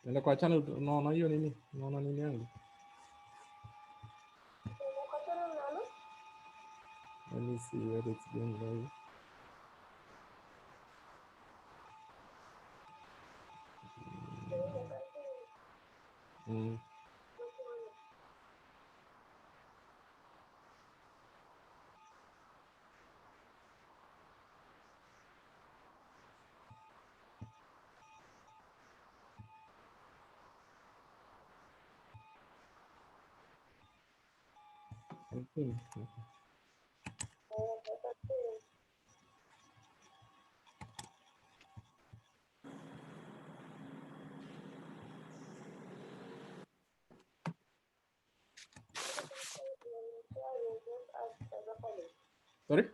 Nenda kwa channel, unaona hiyo nini? Unaona nini yangu? Let me see where it's going live. Okay. Sorry?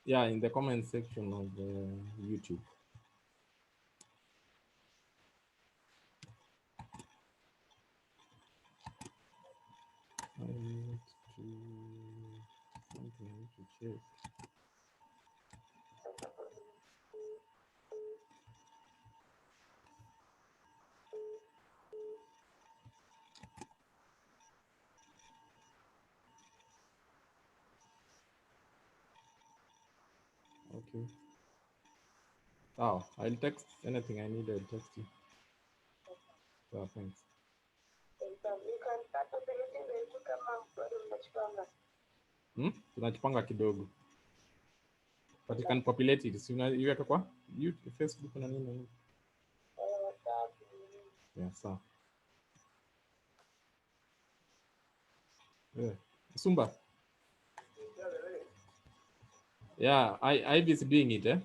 Yeah, in the comment section of YouTube. I need to check. Okay. Oh, I'll text anything I need. I'll text you. So thanks. Tunachipanga kidogo. But you can populate it. So you have kwa YouTube, Facebook na nini? Yeah, so. Yeah. Sumba. Yeah, I is doing it, eh?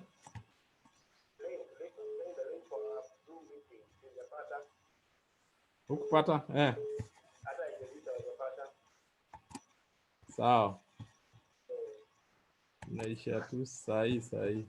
Hukupata? Eh. Sawa. Naisha tu sahi.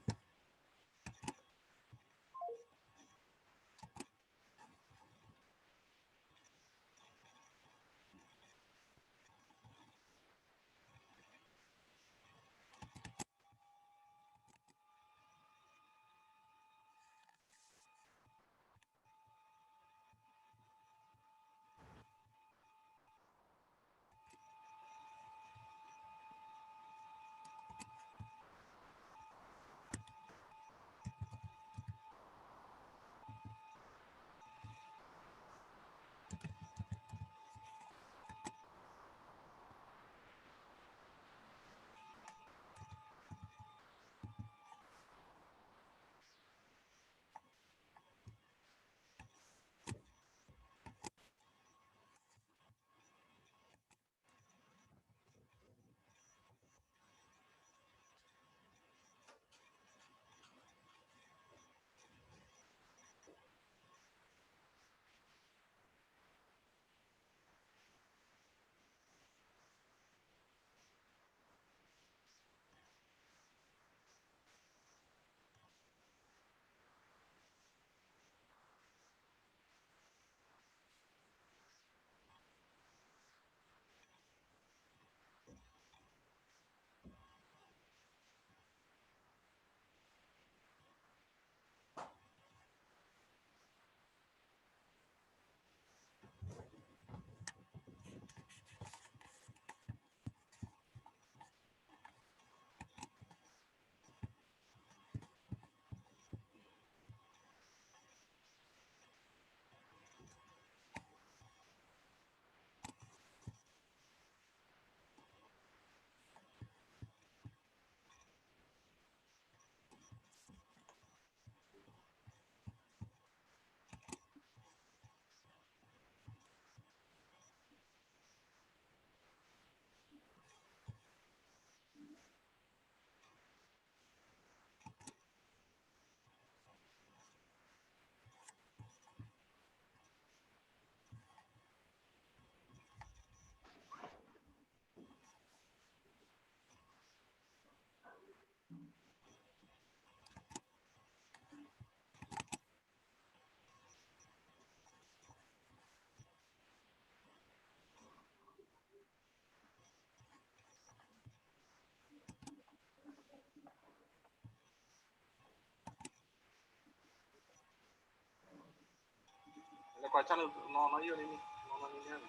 Kwa channel unaona hiyo nini? Unaona nini yani?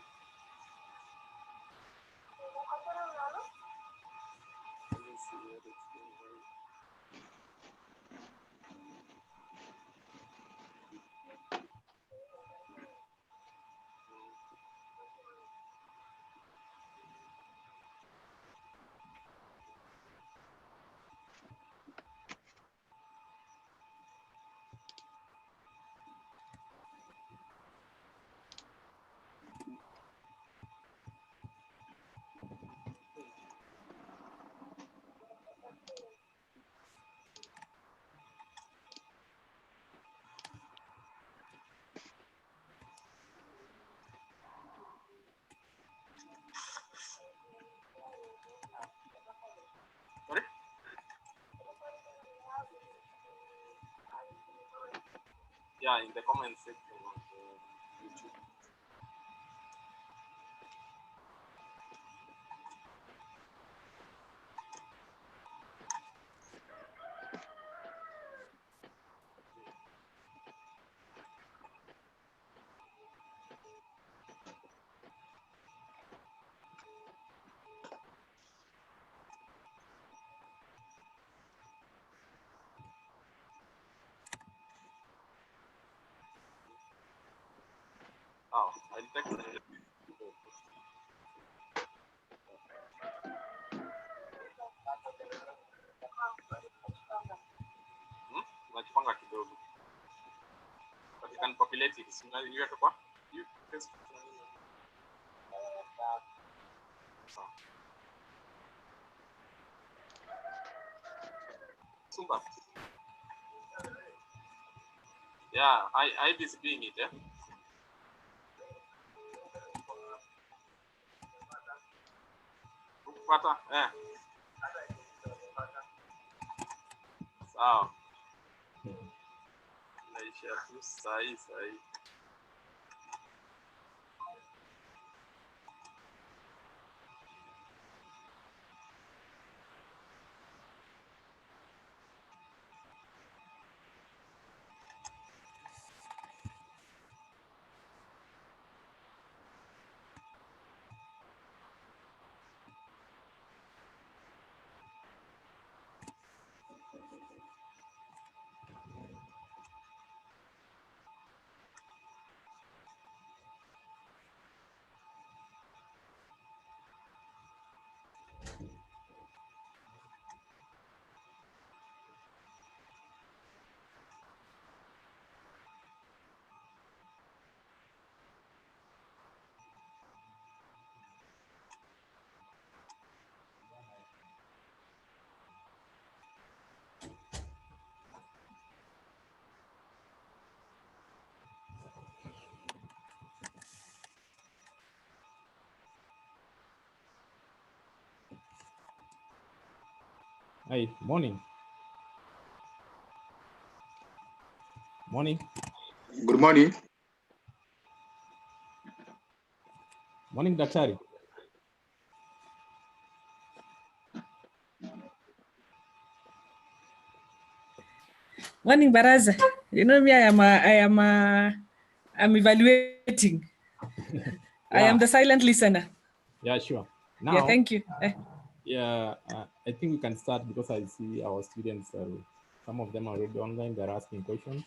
Sorry? Yeah, in the comment section of YouTube. Oh, I'll text it. Unajipanga kidogo. But you can populate it. So you have to what? You just super. Yeah, I be doing it, yeah. Kupata, sawa. Naisha tu sahi. Hey, morning. Morning. Good morning. Morning, Daktari. Morning, Baraza. You know me, I'm evaluating. I am the silent listener. Yeah, sure. Now, Yeah, thank you. Yeah, I think we can start because I see our students, some of them are already online, they're asking questions.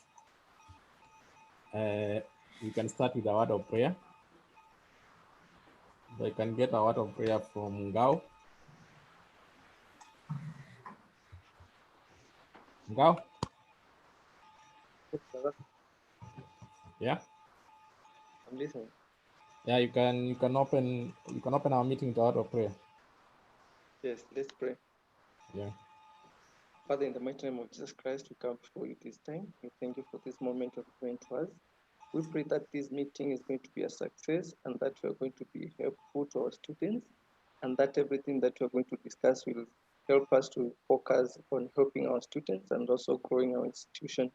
We can start with a word of prayer. I can get a word of prayer from Ngao. Ngao? Yeah? I'm listening. Yeah, you can open our meeting with a word of prayer. Yes, let's pray. Yeah. Father, in the mighty name of Jesus Christ, we come before you this time. We thank you for this moment of praying to us. We pray that this meeting is going to be a success and that we are going to be helpful to our students and that everything that we are going to discuss will help us to focus on helping our students and also growing our institution.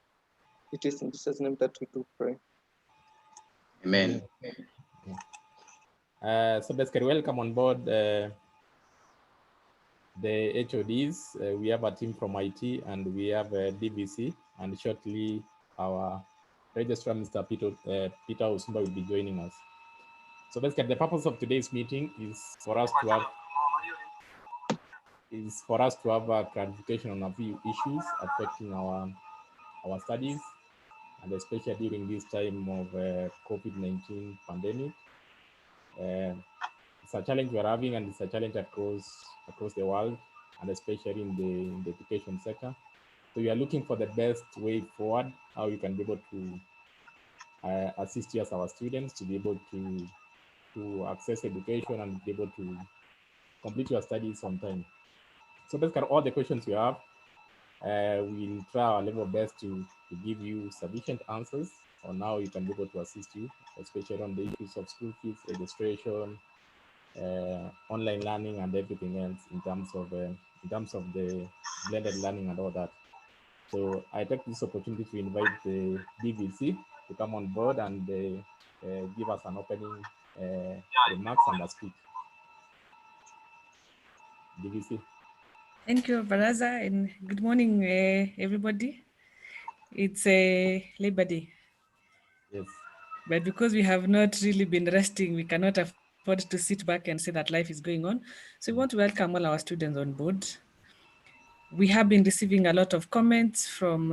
It is in Jesus' name that we do pray. Amen. So basically, welcome on board the HODs. We have a team from IT and we have DBC, and shortly our Registrar Mr. Peter Osumba will be joining us. So basically, the purpose of today's meeting is for us to have a clarification on a few issues affecting our studies, and especially during this time of COVID-19 pandemic. It's a challenge we're having, and it's a challenge across the world, and especially in the education sector. So we are looking for the best way forward, how we can be able to assist you as our students to be able to access education and be able to complete your studies on time. So basically, all the questions you have, we'll try our level best to give you sufficient answers on how you can be able to assist you, especially on the issues of school fees, registration, online learning, and everything else in terms of the blended learning and all that. So I take this opportunity to invite the DVC to come on board and give us an opening remarks and a speak. DVC. Thank you, Baraza, and good morning, everybody. It's Labor Day. Yes. But because we have not really been resting, we cannot afford to sit back and say that life is going on. So we want to welcome all our students on board. We have been receiving a lot of comments from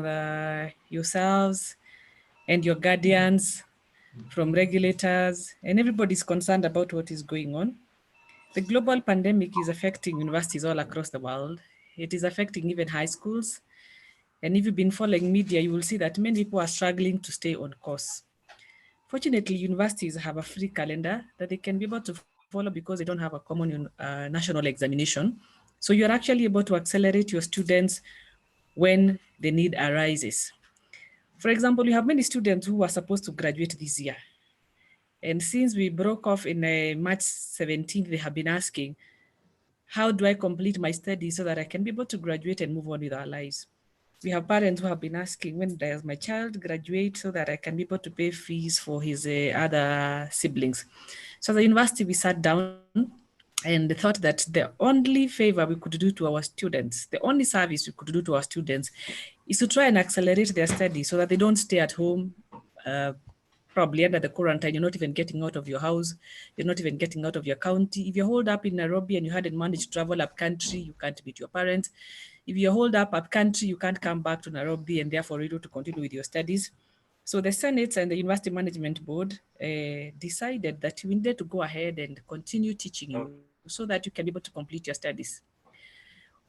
yourselves and your guardians, from regulators, and everybody's concerned about what is going on. The global pandemic is affecting universities all across the world. It is affecting even high schools. And if you've been following media, you will see that many people are struggling to stay on course. Fortunately, universities have a free calendar that they can be able to follow because they don't have a common national examination. So you're actually able to accelerate your students when the need arises. For example, you have many students who are supposed to graduate this year. And since we broke off in March 17th, they have been asking, how do I complete my studies so that I can be able to graduate and move on with our lives? We have parents who have been asking, when does my child graduate so that I can be able to pay fees for his other siblings? So the university, we sat down and thought that the only favor we could do to our students, the only service we could do to our students is to try and accelerate their studies so that they don't stay at home, probably under the quarantine. You're not even getting out of your house. You're not even getting out of your county. If you're holed up in Nairobi and you hadn't managed to travel up country, you can't meet your parents. If you're holed up country, you can't come back to Nairobi and therefore able to continue with your studies. So the Senate and the University Management Board decided that we needed to go ahead and continue teaching you so that you can be able to complete your studies.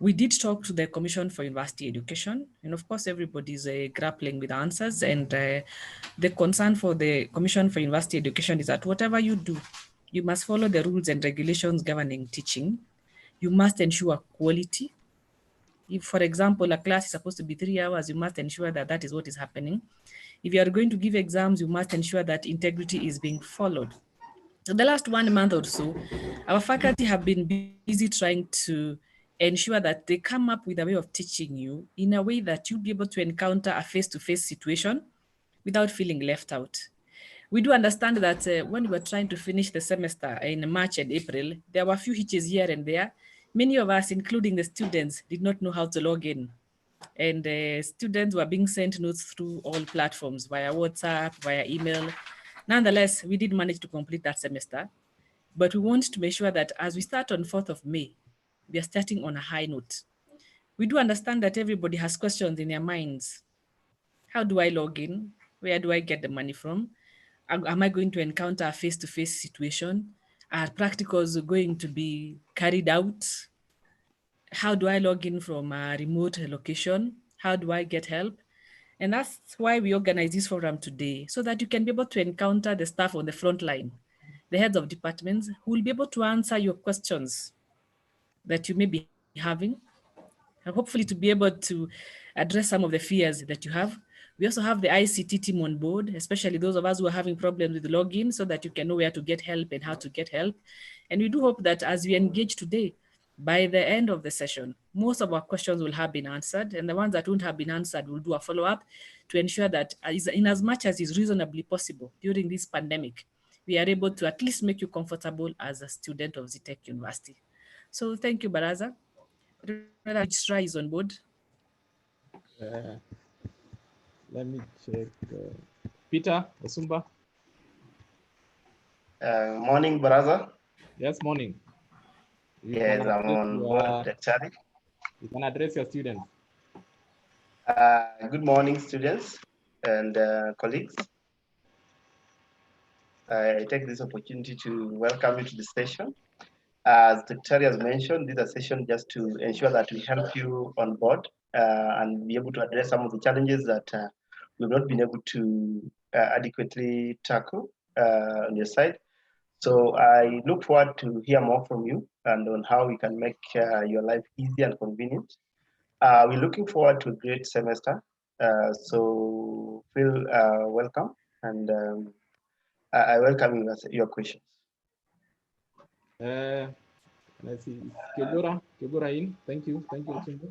We did talk to the Commission for University Education, and of course, everybody's grappling with answers. And the concern for the Commission for University Education is that whatever you do, you must follow the rules and regulations governing teaching. You must ensure quality. If, for example, a class is supposed to be 3 hours, you must ensure that that is what is happening. If you are going to give exams, you must ensure that integrity is being followed. So the last 1 month or so, our faculty have been busy trying to ensure that they come up with a way of teaching you in a way that you'll be able to encounter a face-to-face situation without feeling left out. We do understand that when we were trying to finish the semester in March and April, there were a few hitches here and there. Many of us, including the students, did not know how to log in. And students were being sent notes through all platforms, via WhatsApp, via email. Nonetheless, we did manage to complete that semester. But we want to make sure that as we start on 4th of May, we are starting on a high note. We do understand that everybody has questions in their minds. How do I log in? Where do I get the money from? Am I going to encounter a face-to-face situation? Are practicals going to be carried out? How do I log in from a remote location? How do I get help? And that's why we organize this forum today, so that you can be able to encounter the staff on the front line, the heads of departments, who will be able to answer your questions that you may be having, and hopefully to be able to address some of the fears that you have. We also have the ICT team on board, especially those of us who are having problems with login, so that you can know where to get help and how to get help. And we do hope that as we engage today, by the end of the session, most of our questions will have been answered, and the ones that won't have been answered, we'll do a follow-up to ensure that in as much as is reasonably possible during this pandemic, we are able to at least make you comfortable as a student of Zetech University. So thank you, Baraza. Registrar is on board. Let me check. Peter Osumba. Morning, brother. Yes, morning. Yes, I'm on board, Charlie. You can address your students. Good morning, students and colleagues. I take this opportunity to welcome you to the session. As Dr. has mentioned, this is a session just to ensure that we help you on board and be able to address some of the challenges that we've not been able to adequately tackle on your side. So I look forward to hear more from you and on how we can make your life easy and convenient. We're looking forward to a great semester. So feel welcome, and I welcome you as your questions. Let's see, Kyogora in. Thank you, Osumba.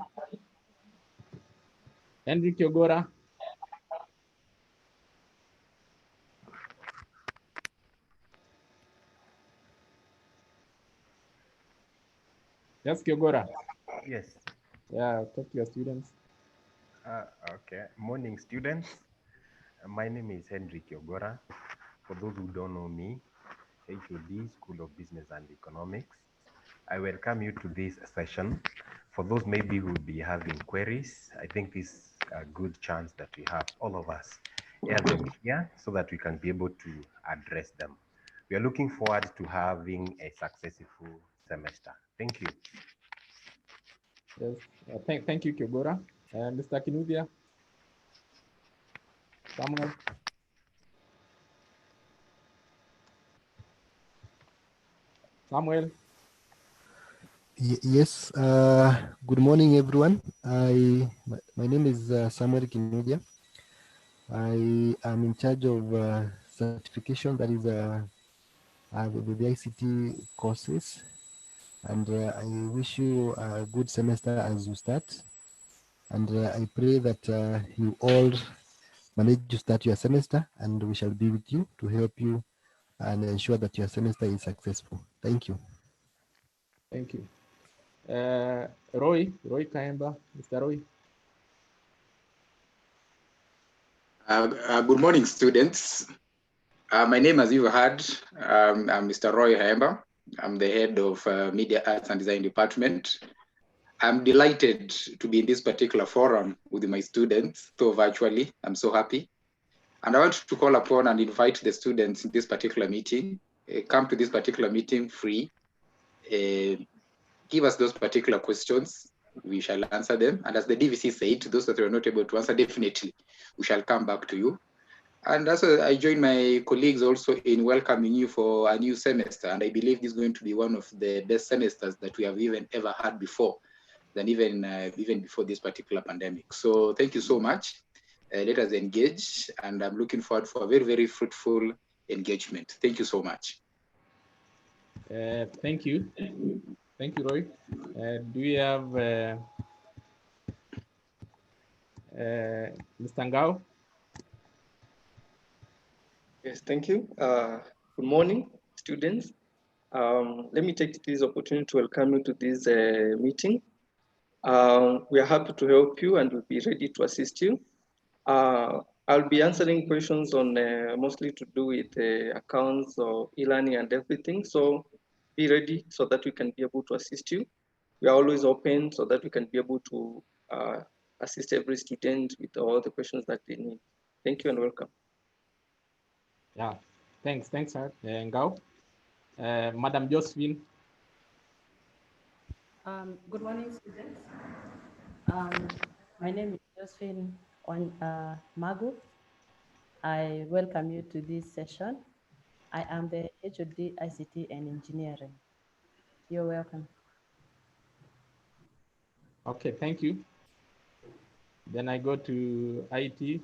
Henry Kyogora. Yes, Kyogora. Yes. Yeah, talk to your students. Okay. Morning, students. My name is Henry Kyogora. For those who don't know me, HOD, School of Business and Economics. I welcome you to this session. For those maybe who will be having queries, I think this is a good chance that we have all of us air them here so that we can be able to address them. We are looking forward to having a successful semester. Thank you. Yes, thank you, Kyogora. Mr. Kinuvia. Samuel. Samuel. Yes, good morning, everyone. My name is Samuel Kinudia. I am in charge of certification, that is with the ICT courses. And I wish you a good semester as you start. And I pray that you all manage to start your semester, and we shall be with you to help you and ensure that your semester is successful. Thank you. Thank you. Roy Kaemba, Mr. Roy. Good morning, students. My name, as you heard, I'm Mr. Roy Haemba. I'm the head of Media Arts and Design Department. I'm delighted to be in this particular forum with my students, though virtually. I'm so happy. And I want to call upon and invite the students in this particular meeting. Come to this particular meeting free. Give us those particular questions. We shall answer them. And as the DVC said, those that were not able to answer, definitely, we shall come back to you. And also, I join my colleagues also in welcoming you for a new semester. And I believe this is going to be one of the best semesters that we have ever had before, than even before this particular pandemic. So thank you so much. Let us engage. And I'm looking forward for a very, very fruitful engagement. Thank you so much. Thank you. Thank you, Roy. Do we have Mr. Ngao? Yes, thank you. Good morning, students. Let me take this opportunity to welcome you to this meeting. We are happy to help you and we'll be ready to assist you. I'll be answering questions on mostly to do with accounts or e-learning and everything. So be ready so that we can be able to assist you. We are always open so that we can be able to assist every student with all the questions that they need. Thank you and welcome. Yeah, thanks, Ngao. Madam Josephine. Good morning, students. My name is Josephine Magu. I welcome you to this session. I am the HOD ICT and Engineering. You're welcome. Okay, thank you. Then I go to IT.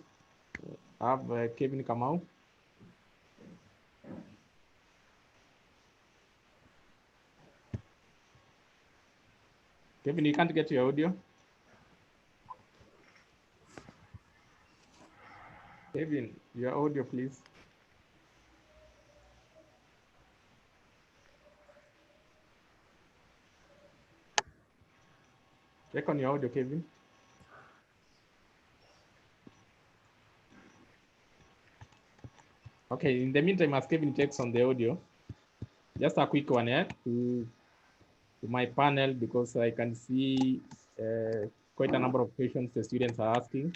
I have Kevin Kamau. Kevin, you can't get your audio. Kevin, your audio, please. Check on your audio, Kevin. Okay, in the meantime, as Kevin checks on the audio, just a quick one here to my panel, because I can see quite a number of questions the students are asking.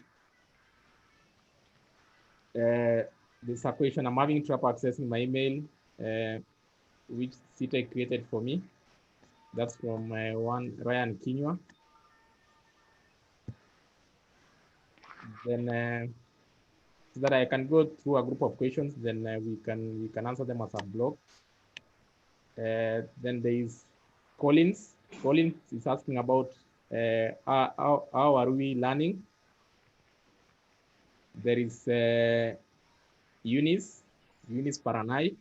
There's a question, I'm having trouble accessing my email, which Zetech created for me. That's from one Ryan Kinywa. Then so that I can go through a group of questions, then we can answer them as a block. Then there is Collins. Collins is asking about how are we learning. There is Eunice Paranai.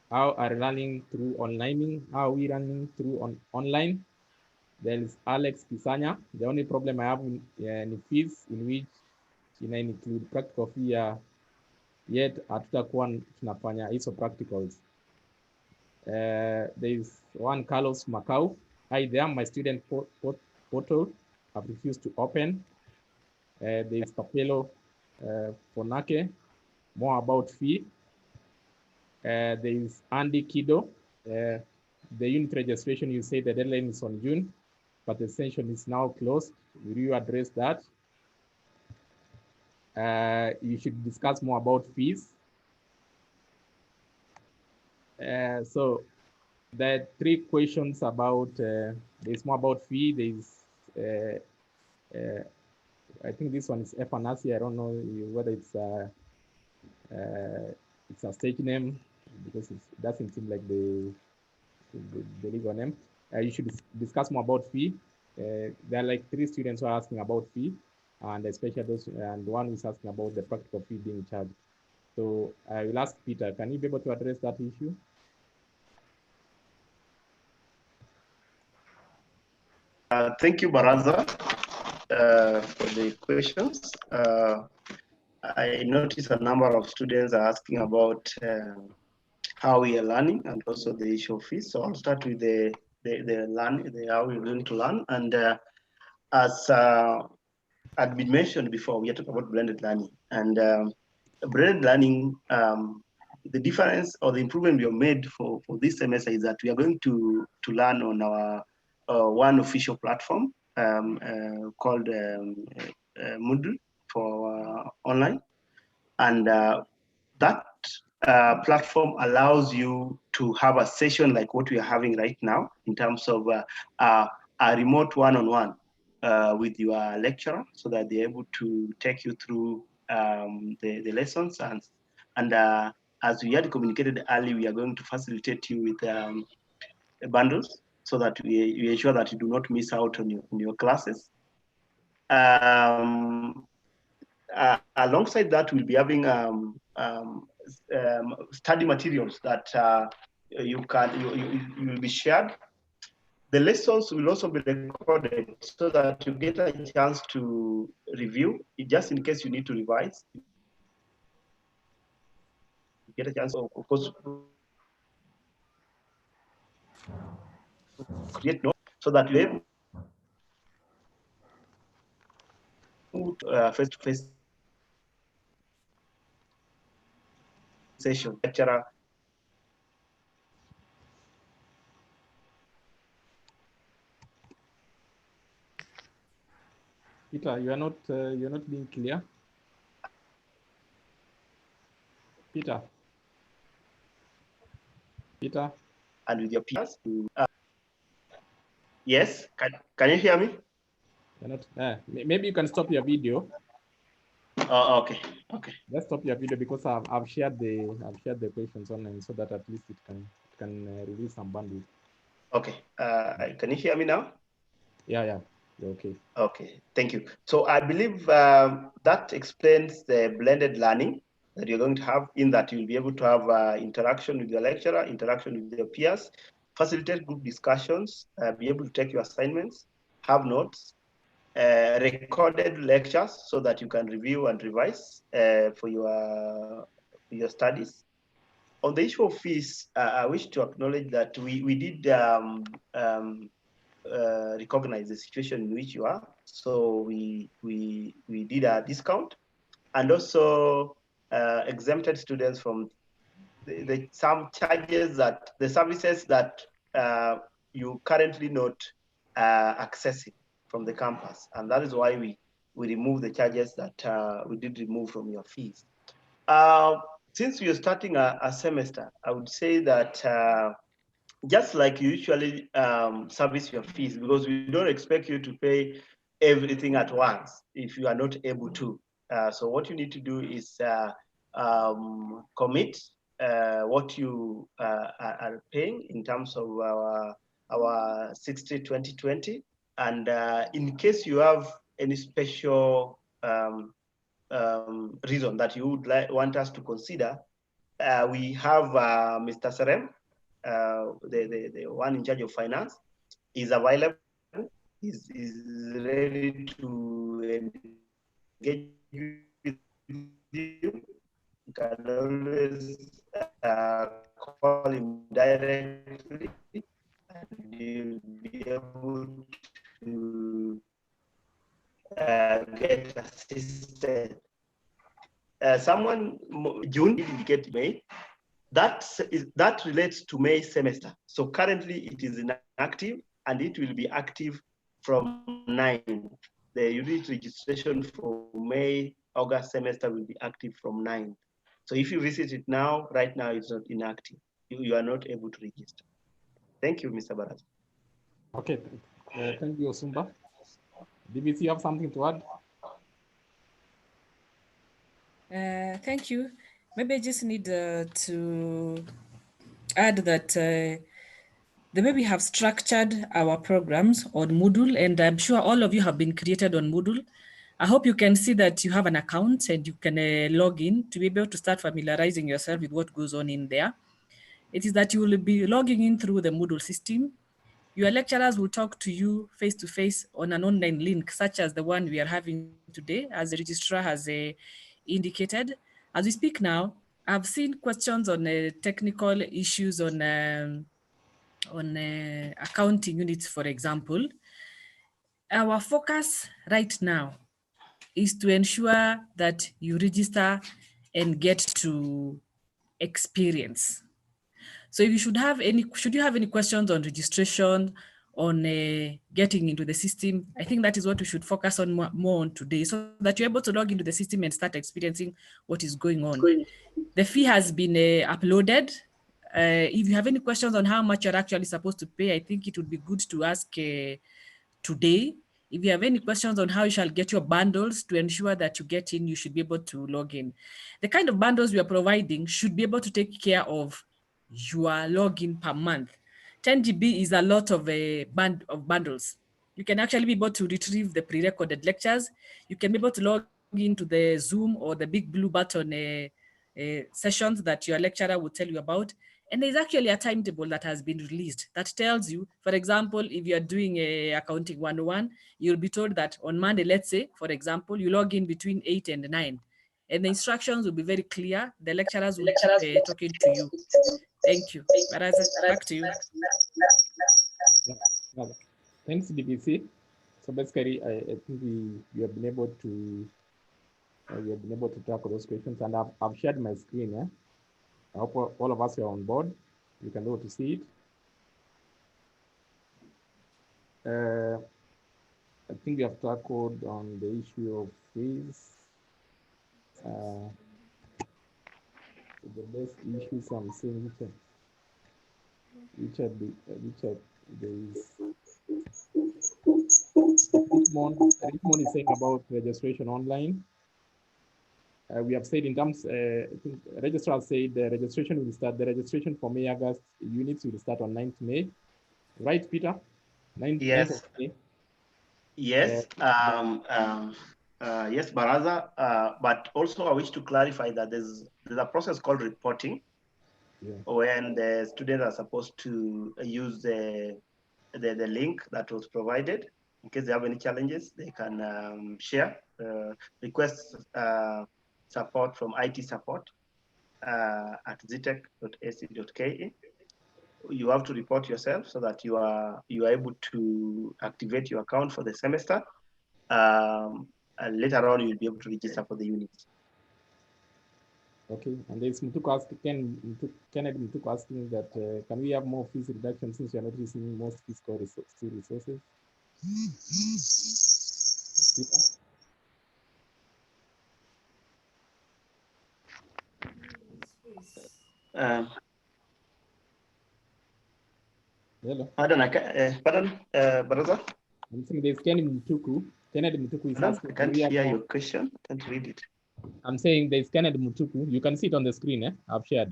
How are learning through online? How are we learning through online? There is Alex Pisanya. The only problem I have in fees in which ina include practical fee yet hatutakuwa tunafanya hizo practicals. There is one Carlos Macau. Hi there, my student portal have refused to open. There is Capello Fonake, more about fee. There is Andy Kido. The unit registration, you say the deadline is on June, but the session is now closed. Will you address that? You should discuss more about fees. So there are 3 questions about, there's more about fee. There's, I think this one is Efanasi. I don't know whether it's a stage name, because it doesn't seem like the legal name. You should discuss more about fee. There are like 3 students who are asking about fee, and especially those, and one who's asking about the practical fee being charged. So I will ask Peter, can you be able to address that issue? Thank you, Baraza, for the questions. I noticed a number of students are asking about how we are learning and also the issue of fees. So I'll start with the how we're going to learn. And as had been mentioned before, we are talking about blended learning. And blended learning, the difference or the improvement we have made for this semester is that we are going to learn on our one official platform called Moodle for online. And that platform allows you to have a session like what we are having right now in terms of a remote one-on-one with your lecturer, so that they're able to take you through the lessons. And as we had communicated early, we are going to facilitate you with bundles so that we ensure that you do not miss out on your classes. Alongside that, we'll be having study materials that you will be shared. The lessons will also be recorded so that you get a chance to review, just in case you need to revise. You get a chance, of course, create notes so that you're able to face-to-face session. Lecturer. Peter, you're not being clear. Peter. And with your peers. Yes, can you hear me? You're not, maybe you can stop your video. Oh, okay. Let's stop your video, because I've shared the questions online, so that at least it can release some bandwidth. Okay. Can you hear me now? Yeah. Okay. Okay, thank you. So I believe that explains the blended learning that you're going to have, in that you'll be able to have interaction with your lecturer, interaction with your peers, facilitate group discussions, be able to take your assignments, have notes, recorded lectures so that you can review and revise for your studies. On the issue of fees, I wish to acknowledge that we did recognize the situation in which you are. So we did a discount, and also exempted students from some charges that the services that you currently not accessing from the campus, and that is why we remove the charges that we did remove from your fees. Since you're starting a semester, I would say that just like you usually service your fees, because we don't expect you to pay everything at once if you are not able to. So what you need to do is commit what you are paying in terms of our 60-20-20. And in case you have any special reason that you would want us to consider, we have Mr. Serem, the one in charge of finance, is available. Is ready to engage with you. You can always call him directly, and you'll be able to get assisted. Someone June indicate May. That relates to May semester. So currently it is inactive, and it will be active from 9. The unit registration for May, August semester will be active from 9. So if you visit it now, right now it's not inactive. You are not able to register. Thank you, Mr. Barat. Okay, thank you, Osumba. DBC, you have something to add? Thank you. Maybe I just need to add that the way we have structured our programs on Moodle, and I'm sure all of you have been created on Moodle. I hope you can see that you have an account and you can log in to be able to start familiarizing yourself with what goes on in there. It is that you will be logging in through the Moodle system. Your lecturers will talk to you face-to-face on an online link, such as the one we are having today, as the registrar has indicated. As we speak now, I've seen questions on technical issues on accounting units, for example. Our focus right now is to ensure that you register and get to experience. So if you should you have any questions on registration, on getting into the system, I think that is what we should focus on more on today, so that you're able to log into the system and start experiencing what is going on. The fee has been uploaded. If you have any questions on how much you're actually supposed to pay, I think it would be good to ask today. If you have any questions on how you shall get your bundles to ensure that you get in, you should be able to log in. The kind of bundles we are providing should be able to take care of your login per month. 10 GB is a lot of bundles. You can actually be able to retrieve the pre-recorded lectures. You can be able to log into the Zoom or the big blue button sessions that your lecturer will tell you about. And there's actually a timetable that has been released that tells you, for example, if you're doing a accounting 101, you'll be told that on Monday, let's say, for example, you log in between 8 and 9. And the instructions will be very clear. The lecturers will be talking to you. Thank you. Baraza, back to you. Yeah. Thanks, DBC. So basically, I think we have been able to tackle those questions, and I've shared my screen. Eh? I hope all of us are on board. You can be able to see it. I think we have tackled on the issue of fees. The best issues I'm seeing, Richard, there is Richmond is saying about registration online. We have said in terms, I think registrar said the registration will start, the registration for May, August units will start on 9th May. Right, Peter? 9th of May. Yes. Yes, Baraza. But also I wish to clarify that there's a process called reporting, when the students are supposed to use the link that was provided. In case they have any challenges, they can share, request support from IT support at zetech.ac.ke. You have to report yourself so that you are able to activate your account for the semester. And later on, you'll be able to register for the units. Okay, and there's Kennedy Mutuku asking that can we have more fees reduction since we are not using most fiscal resources? Hello. Pardon, brother? I'm saying there's Kennedy Mutuku. Kennedy Mutuku is asking. I can't hear your question. Can't read it. I'm saying there's Kennedy Mutuku. You can see it on the screen. I've shared.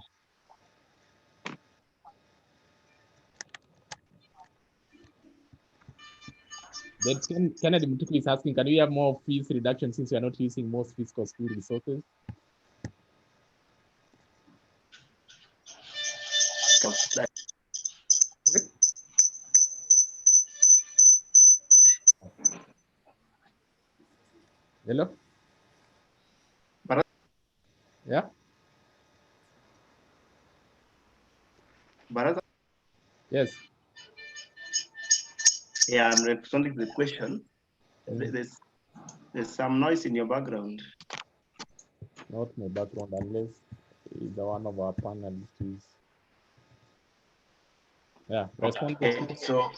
That's Kennedy Mutuku is asking, can we have more fees reduction since we are not using most fiscal school resources? Hello? Yeah? Baraza? Yes. Yeah, I'm responding to the question. There's some noise in your background. Not my background, unless either one of our panelists is. Yeah, respond. Okay, so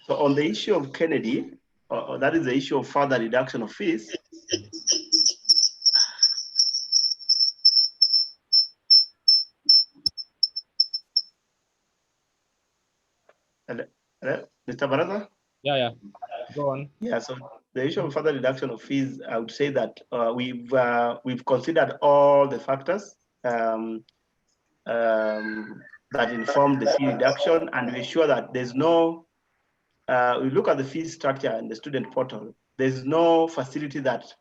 on the issue of Kennedy, that is the issue of further reduction of fees. Hello, Mr. Baraza? Yeah. Go on. Yeah, so the issue of further reduction of fees, I would say that we've considered all the factors that inform the fee reduction, and we ensure that there's no. We look at the fee structure in the student portal. There's no facility that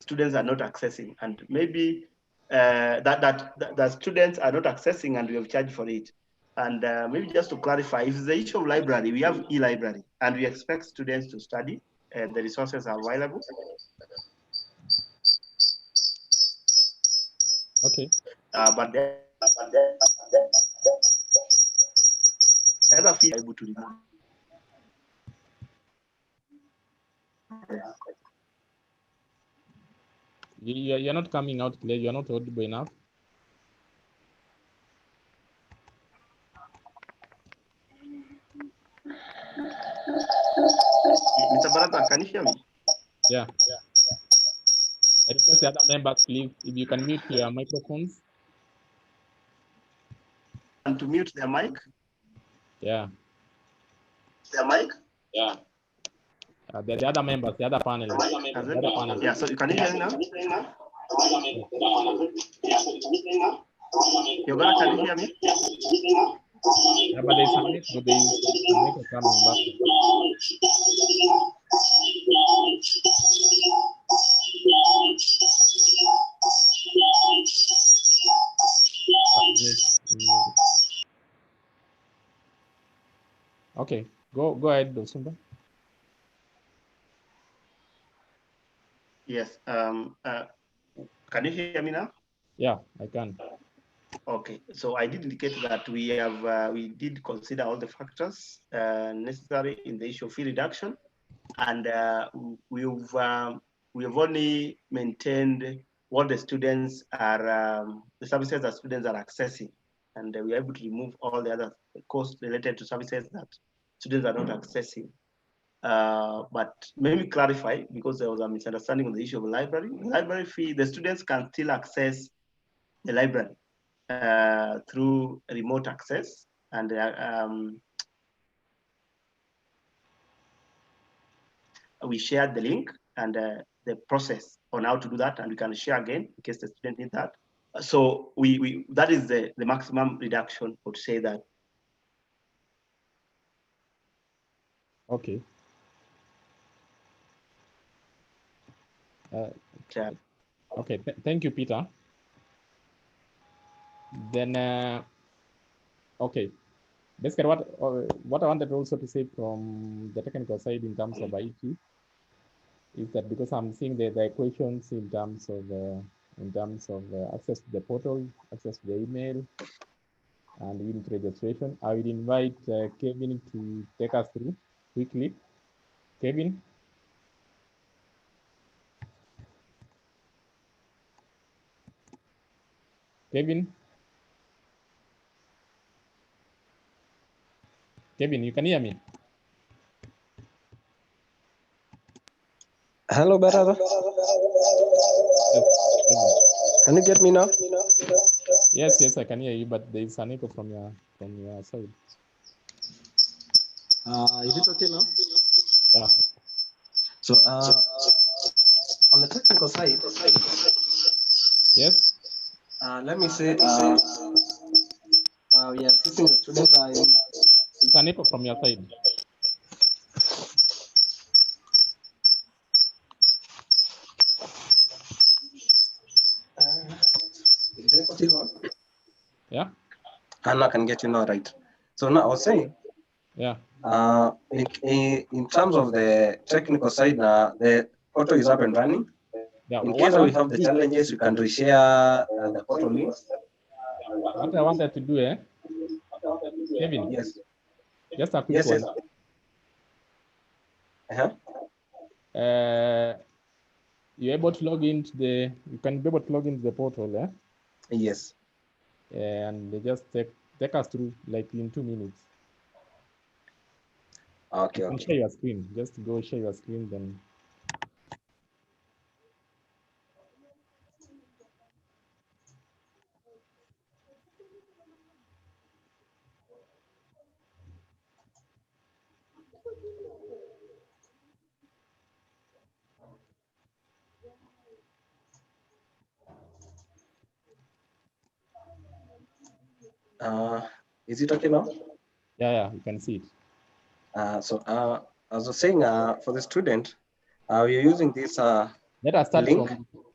students are not accessing, and maybe that students are not accessing, and we have charged for it. And maybe just to clarify, if the issue of library, we have e-library, and we expect students to study, and the resources are available. Okay. But the other fee are able to remove. You're not coming out clear. You're not audible enough. Mr. Barata, can you hear me? Yeah. I request the other members, please, if you can mute your microphones. And to mute their mic? Yeah. Their mic? Yeah. The other members, the other panelists. Yeah, so you can you hear me now? Yogara, can you hear me? Yeah, but there's an echo coming back. Okay, go ahead, Dosumba. Yes. Can you hear me now? Yeah, I can. Okay, so I did indicate that we did consider all the factors necessary in the issue of fee reduction, and we've only maintained what the students are the services that students are accessing, and we are able to remove all the other costs related to services that students are not accessing. But maybe clarify, because there was a misunderstanding on the issue of library. Library fee, the students can still access the library through remote access, and we shared the link and the process on how to do that, and we can share again in case the student needs that. So we that is the maximum reduction, I would say that. Okay. Okay, thank you, Peter. Then, okay. Basically, what I wanted also to say from the technical side in terms of IT is that because I'm seeing the equations in terms of access to the portal, access to the email, and unit registration, I will invite Kevin to take us through quickly. Kevin. Kevin? Kevin, you can hear me? Hello, brother. Yes, Can you get me now? yes, I can hear you, but there is an echo from your side. Is it okay now? Yeah. So, on the technical side, Yes. let me say, we are assisting the students. It's an echo from your side. Is it still on? Yeah. And I can get you now, right? So now I was saying, Yeah. In terms of the technical side, the portal is up and running. Yeah. In case we have the challenges, you can reshare the portal links. What I wanted to do, Kevin. Yes. Just a quick one. You're able to log into you can be able to log into the portal, yeah? Yes. And they just take us through like in 2 minutes. Okay. You can share your screen. Just go share your screen, then. Is it okay now? Yeah, you can see it. So as I was saying, for the student, we are using this let us start link.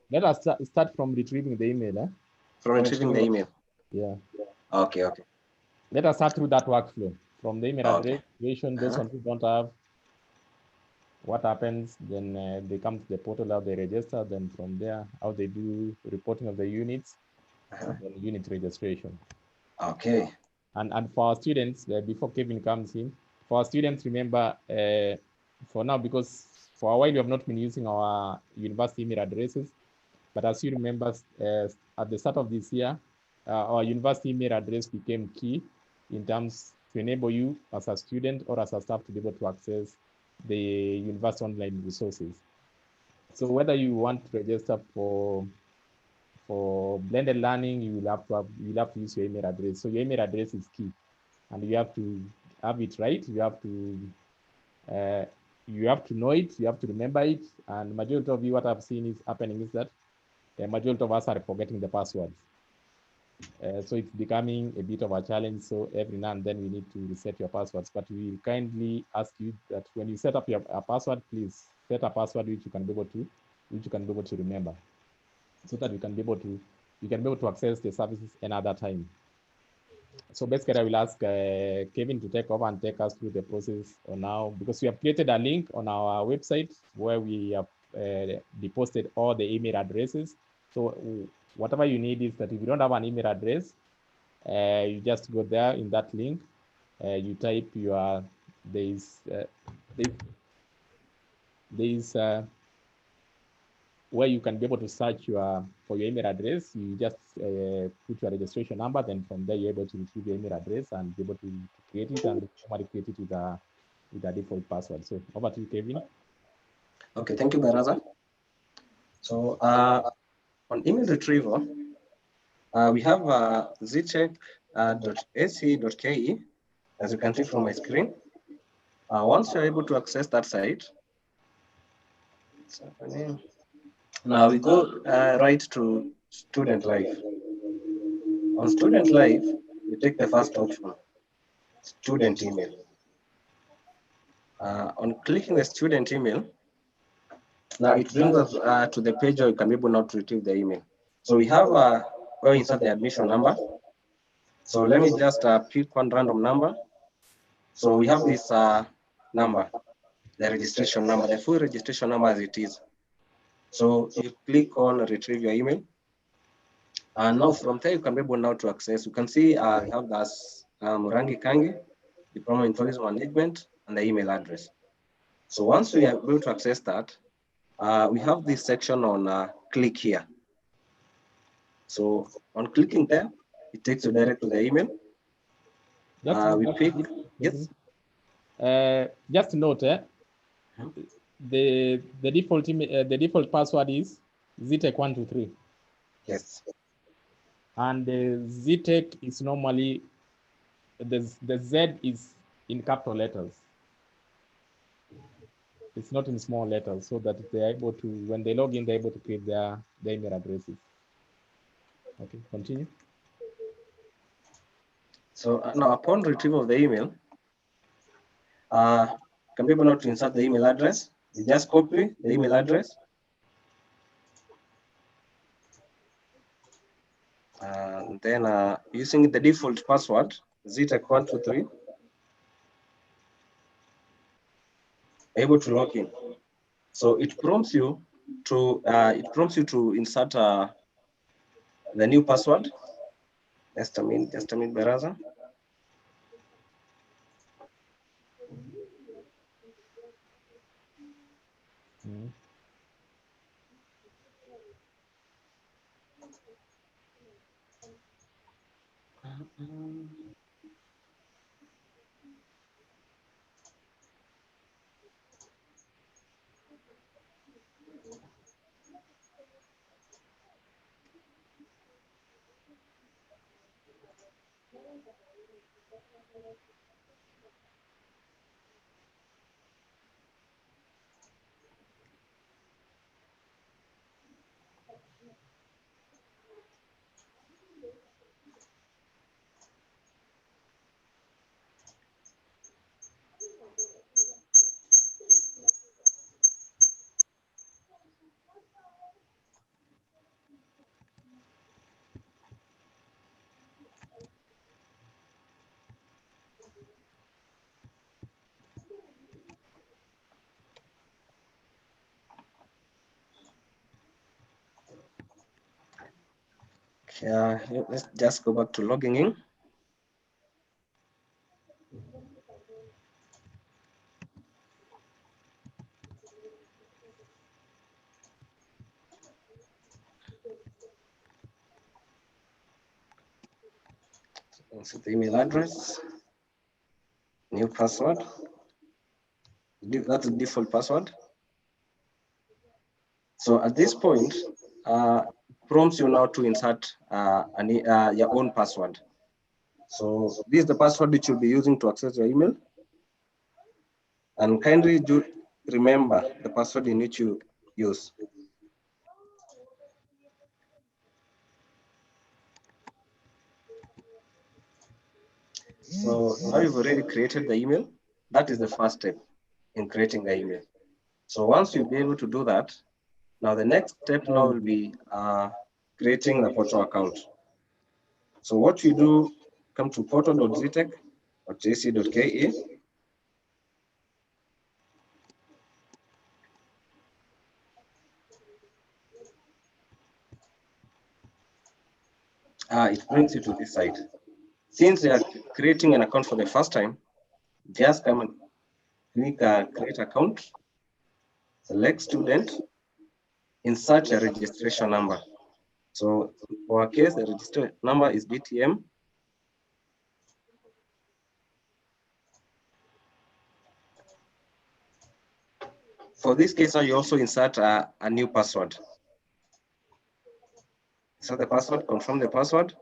Let us start from retrieving the email. From retrieving the email. Yeah. Okay. Let us start through that workflow from the email address creation. Those ones who don't have, what happens? Then they come to the portal, how they register. Then from there, how they do reporting of the units, and then unit registration. Okay. And for our students, before Kevin comes in, for our students, remember, for now, because for a while we have not been using our university email addresses, but as you remember, at the start of this year, our university email address became key in terms to enable you as a student or as a staff to be able to access the university online resources. So whether you want to register for blended learning, you will have to use your email address. So your email address is key, and you have to have it right. You have to know it. You have to remember it. And majority of you, what I've seen is happening is that the majority of us are forgetting the passwords. So it's becoming a bit of a challenge. So every now and then we need to reset your passwords. But we kindly ask you that when you set up your password, please set a password which you can be able to remember, so that you can be able to access the services another time. So basically, I will ask Kevin to take over and take us through the process now, because we have created a link on our website where we have deposited all the email addresses. So whatever you need is that if you don't have an email address, you just go there in that link, you type your, where you can be able to search for your email address. You just put your registration number, then from there you're able to retrieve your email address and be able to create it, and somebody create it with a default password. So over to you, Kevin. Okay, thank you, Baraza. So on email retrieval, we have zetech.ac.ke, as you can see from my screen. Once you're able to access that site, now we go right to Student Life. On Student Life, we take the first option, student email. On clicking the student email, now it brings us to the page where you can be able now to retrieve the email. So we have where we insert the admission number. So let me just pick one random number. So we have this number, the registration number, the full registration number as it is. So you click on retrieve your email. And now from there, you can be able now to access. You can see we have this Murangi Kangi, Diploma in Tourism Management, and the email address. So once we are able to access that, we have this section on click here. So on clicking there, it takes you direct to the email. We pick, yes. Just note, the default the default password is Zetech123. Yes. And the Zetech is normally the Z is in capital letters. It's not in small letters, so that they're able to, when they log in, they're able to create their email addresses. Okay, continue. So now upon retrieval of the email, can people not insert the email address? You just copy the email address. And then using the default password, Zetech123, able to log in. So it prompts you to insert the new password. Just a minute, Beraza. Let's just go back to logging in. Insert the email address, new password. That's the default password. So at this point, prompts you now to insert your own password. So this is the password which you'll be using to access your email. And kindly do remember the password in which you use. So now you've already created the email. That is the first step in creating the email. So once you'll be able to do that, now the next step now will be creating the portal account. So what you do, come to portal.zetech.ac.ke. It brings you to this site. Since you are creating an account for the first time, just come and click create account, select student, insert a registration number. So for our case, the register number is BTM. For this case, you also insert a new password. Insert the password, confirm the password,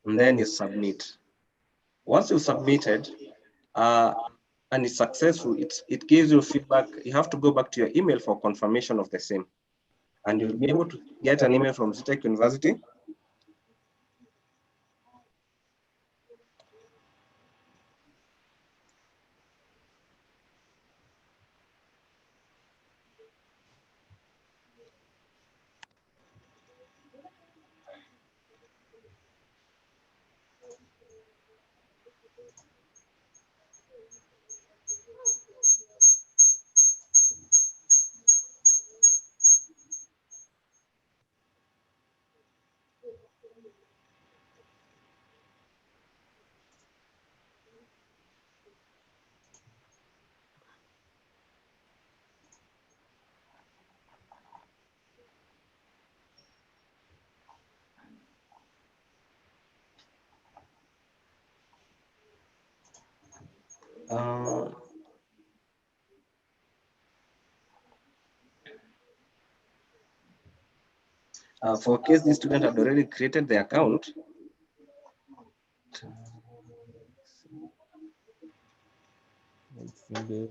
and then you submit. Once you submitted, and it's successful, it gives you feedback. You have to go back to your email for confirmation of the same. And you'll be able to get an email from Zetech University. For case the student had already created the account, it's in the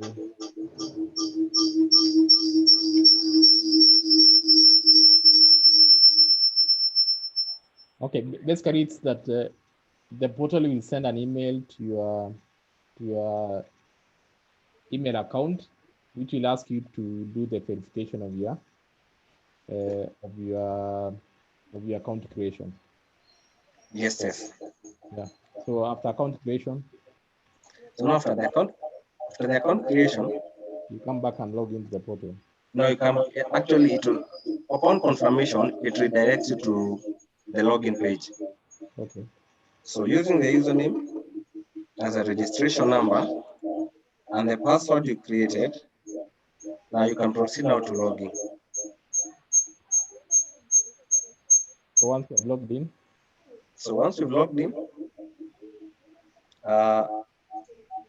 okay. Basically, it's that the portal will send an email to your email account, which will ask you to do the verification of your account creation. yes, yes. Yeah. So after account creation, So now after the account creation, you come back and log into the portal. now you come, actually it will, upon confirmation, it redirects you to the login page. Okay. So using the username as a registration number and the password you created, now you can proceed now to log in. So once you've logged in, So once you've logged in,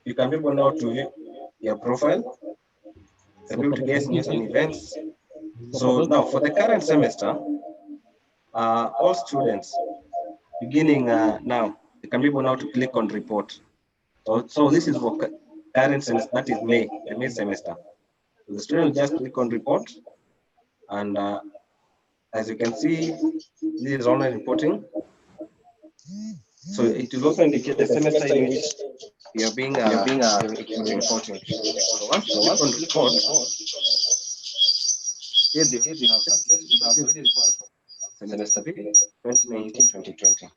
you can be able now to view your profile, able to get news and events. So now for the current semester, all students beginning now, they can be able now to click on report. So this is for current semester, that is May, the May semester. So the student will just click on report, and as you can see, this is online reporting. So it will also indicate the semester in which you are being reporting. So once you click on report, here you have already reported for semester 2019-2020.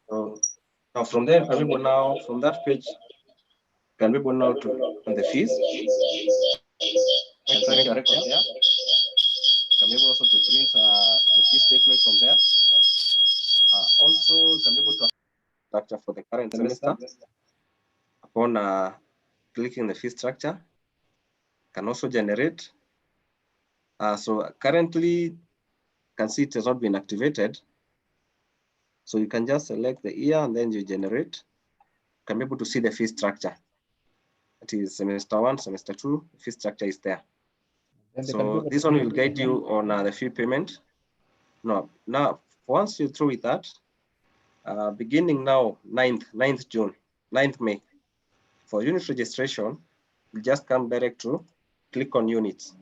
So now from there, can we go now from that page? Can we go now to on the fees? Can check your record there. Can be able also to print the fee statement from there. Also, can be able to structure for the current semester. Upon clicking the fee structure, can also generate. So currently, you can see it has not been activated. So you can just select the year and then you generate. You can be able to see the fee structure. It is semester 1, semester 2, the fee structure is there. So this one will guide you on the fee payment. Now, once you're through with that, beginning now, 9th June, 9th May, for unit registration, you just come direct to click on units.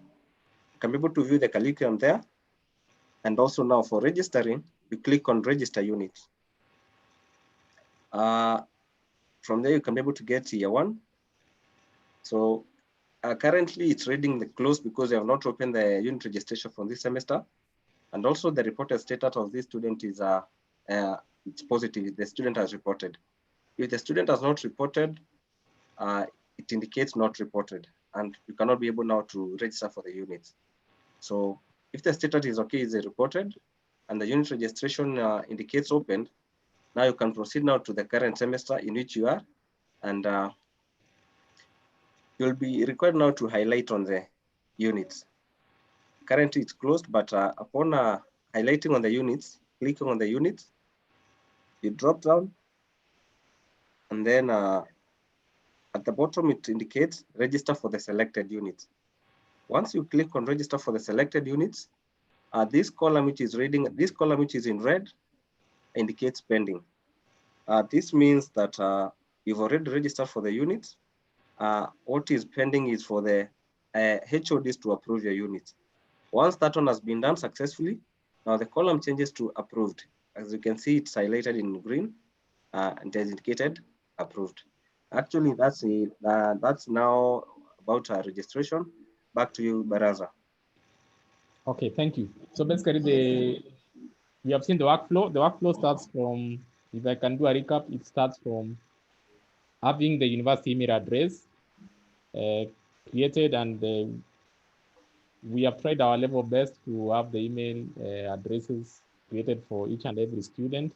You can be able to view the curriculum there. And also now for registering, you click on register unit. From there, you can be able to get year 1. So currently it's reading the close because they have not opened the unit registration for this semester. And also the reported status of this student is it's positive, the student has reported. If the student has not reported, it indicates not reported, and you cannot be able now to register for the units. So if the status is okay, is reported, and the unit registration indicates opened, now you can proceed now to the current semester in which you are, and you'll be required now to highlight on the units. Currently it's closed, but upon highlighting on the units, clicking on the units, you drop down, and then at the bottom it indicates register for the selected units. Once you click on register for the selected units, this column which is reading, this column which is in red indicates pending. This means that you've already registered for the units. What is pending is for the HODs to approve your units. Once that one has been done successfully, now the column changes to approved. As you can see, it's highlighted in green and has indicated approved. Actually, that's now about registration. Back to you, Baraza. Okay, thank you. So basically, we have seen the workflow. The workflow starts from, if I can do a recap, it starts from having the university email address created, and we have tried our level best to have the email addresses created for each and every student.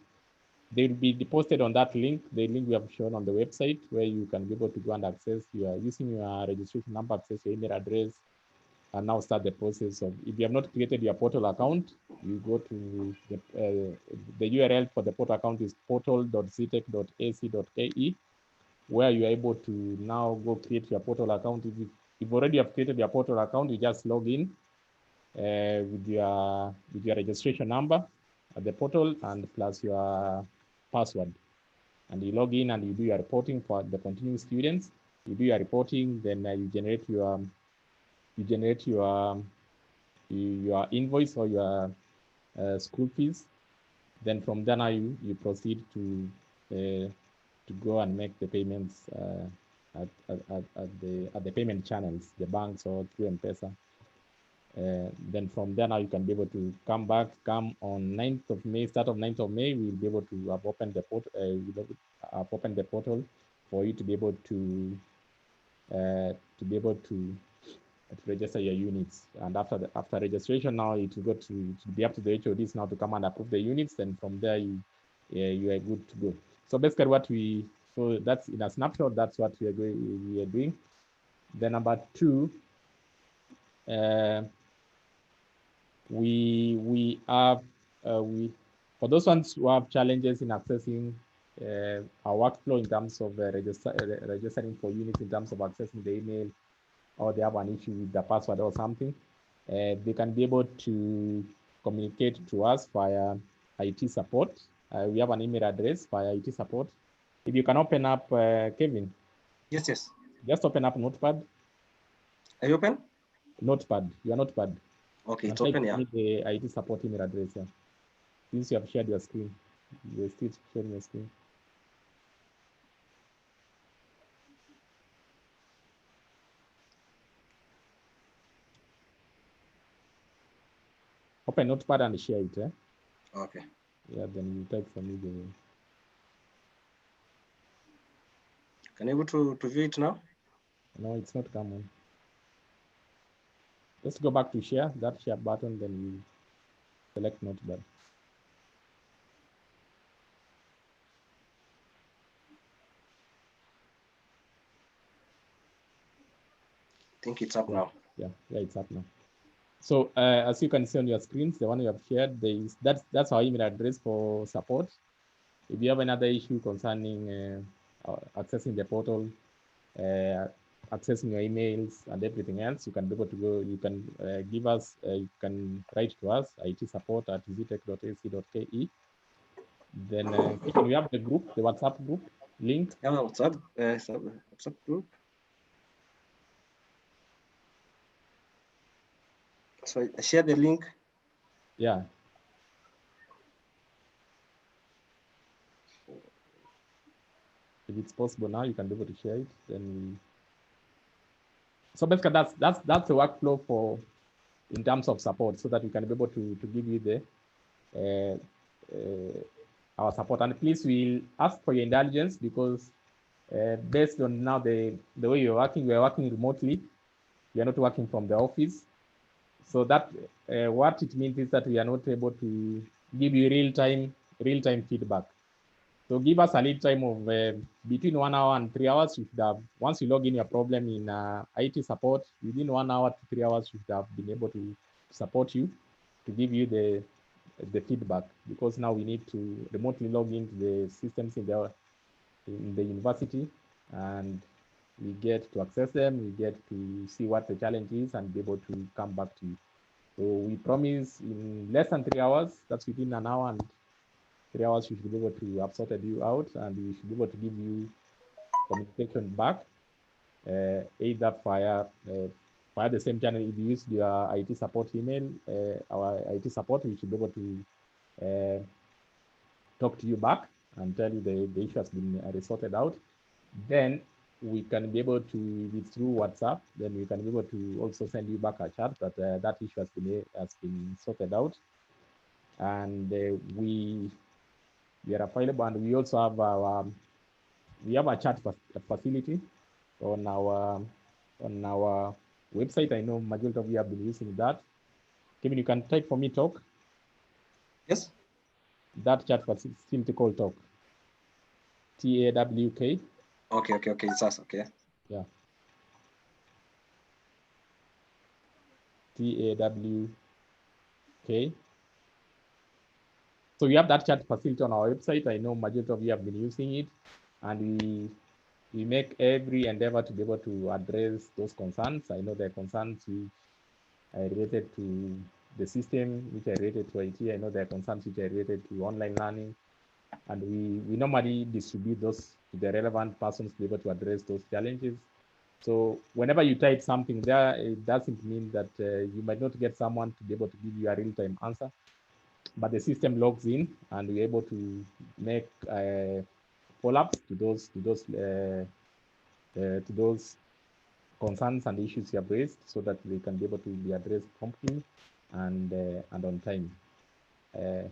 They will be deposited on that link, the link we have shown on the website, where you can be able to go and access using your registration number, access your email address, and now start the process of, if you have not created your portal account, you go to the URL for the portal account is portal.zetech.ac.ke. where you are able to now go create your portal account. If already have created your portal account, you just log in with your registration number at the portal and plus your password. And you log in and you do your reporting for the continuing students. You do your reporting, then you generate your invoice or your school fees. Then from there now you proceed to go and make the payments at the payment channels, the banks or through M-Pesa. Then from there now you can be able to come on 9th of May, start of 9th of May, we'll be able to have opened the portal, open the portal for you to be able to register your units. And after registration now, it will go to be up to the HODs now to come and approve the units. And from there you are good to go. So basically so that's in a snapshot, that's what we are doing. Then number two, we have for those ones who have challenges in accessing our workflow in terms of registering for units, in terms of accessing the email, or they have an issue with the password or something, they can be able to communicate to us via IT support. We have an email address via IT support. If you can open up, Kevin. Yes, yes. Just open up Notepad. Are you open? Notepad, your Notepad. Okay, it's open, yeah. The IT support email address, yeah. Since you have shared your screen, you're still sharing your screen. Open Notepad and share it, eh? Okay. Yeah, then you type for me the... Can you able to view it now? No, it's not common. Just go back to share, that share button, then you select Notepad. I think it's up now. Yeah, it's up now. So as you can see on your screens, the one you have shared, that's our email address for support. If you have another issue concerning accessing the portal, accessing your emails and everything else, you can be able to go, you can give us, you can write to us, itsupport@zetech.ac.ke. Then we have the group, the WhatsApp group link. Yeah, WhatsApp group. So I share the link. Yeah. If it's possible now, you can be able to share it. Then so basically that's the workflow for in terms of support, so that we can be able to give you the our support. And please, we'll ask for your indulgence, because based on now the way you're working, we're working remotely. We are not working from the office. So that what it means is that we are not able to give you real-time feedback. So give us a lead time of between 1 hour and 3 hours. You should have, once you log in your problem in IT support, within 1 hour to 3 hours, you should have been able to support you, to give you the feedback, because now we need to remotely log into the systems in the university, and we get to access them, we get to see what the challenge is and be able to come back to you. So we promise in less than 3 hours, that's within an hour and 3 hours, we should be able to have sorted you out, and we should be able to give you communication back, either via the same channel. If you use your IT support email, our IT support, we should be able to talk to you back and tell you the issue has been sorted out. Then we can be able to, if it's through WhatsApp, then we can be able to also send you back a chat that that issue has been sorted out. And we are available, and we also have a chat facility on our website. I know majority of you have been using that. Kevin, you can type for me talk. Yes. That chat facility called talk. TAWK. Okay. It's us. Okay. Yeah. TAWK. So we have that chat facility on our website. I know majority of you have been using it, and we make every endeavor to be able to address those concerns. I know there are concerns which are related to the system, which are related to IT. I know there are concerns which are related to online learning. And we normally distribute those to the relevant persons to be able to address those challenges. So whenever you type something there, it doesn't mean that you might not get someone to be able to give you a real-time answer, but the system logs in and we're able to make follow-ups to those concerns and issues you have raised, so that they can be able to be addressed promptly and on time.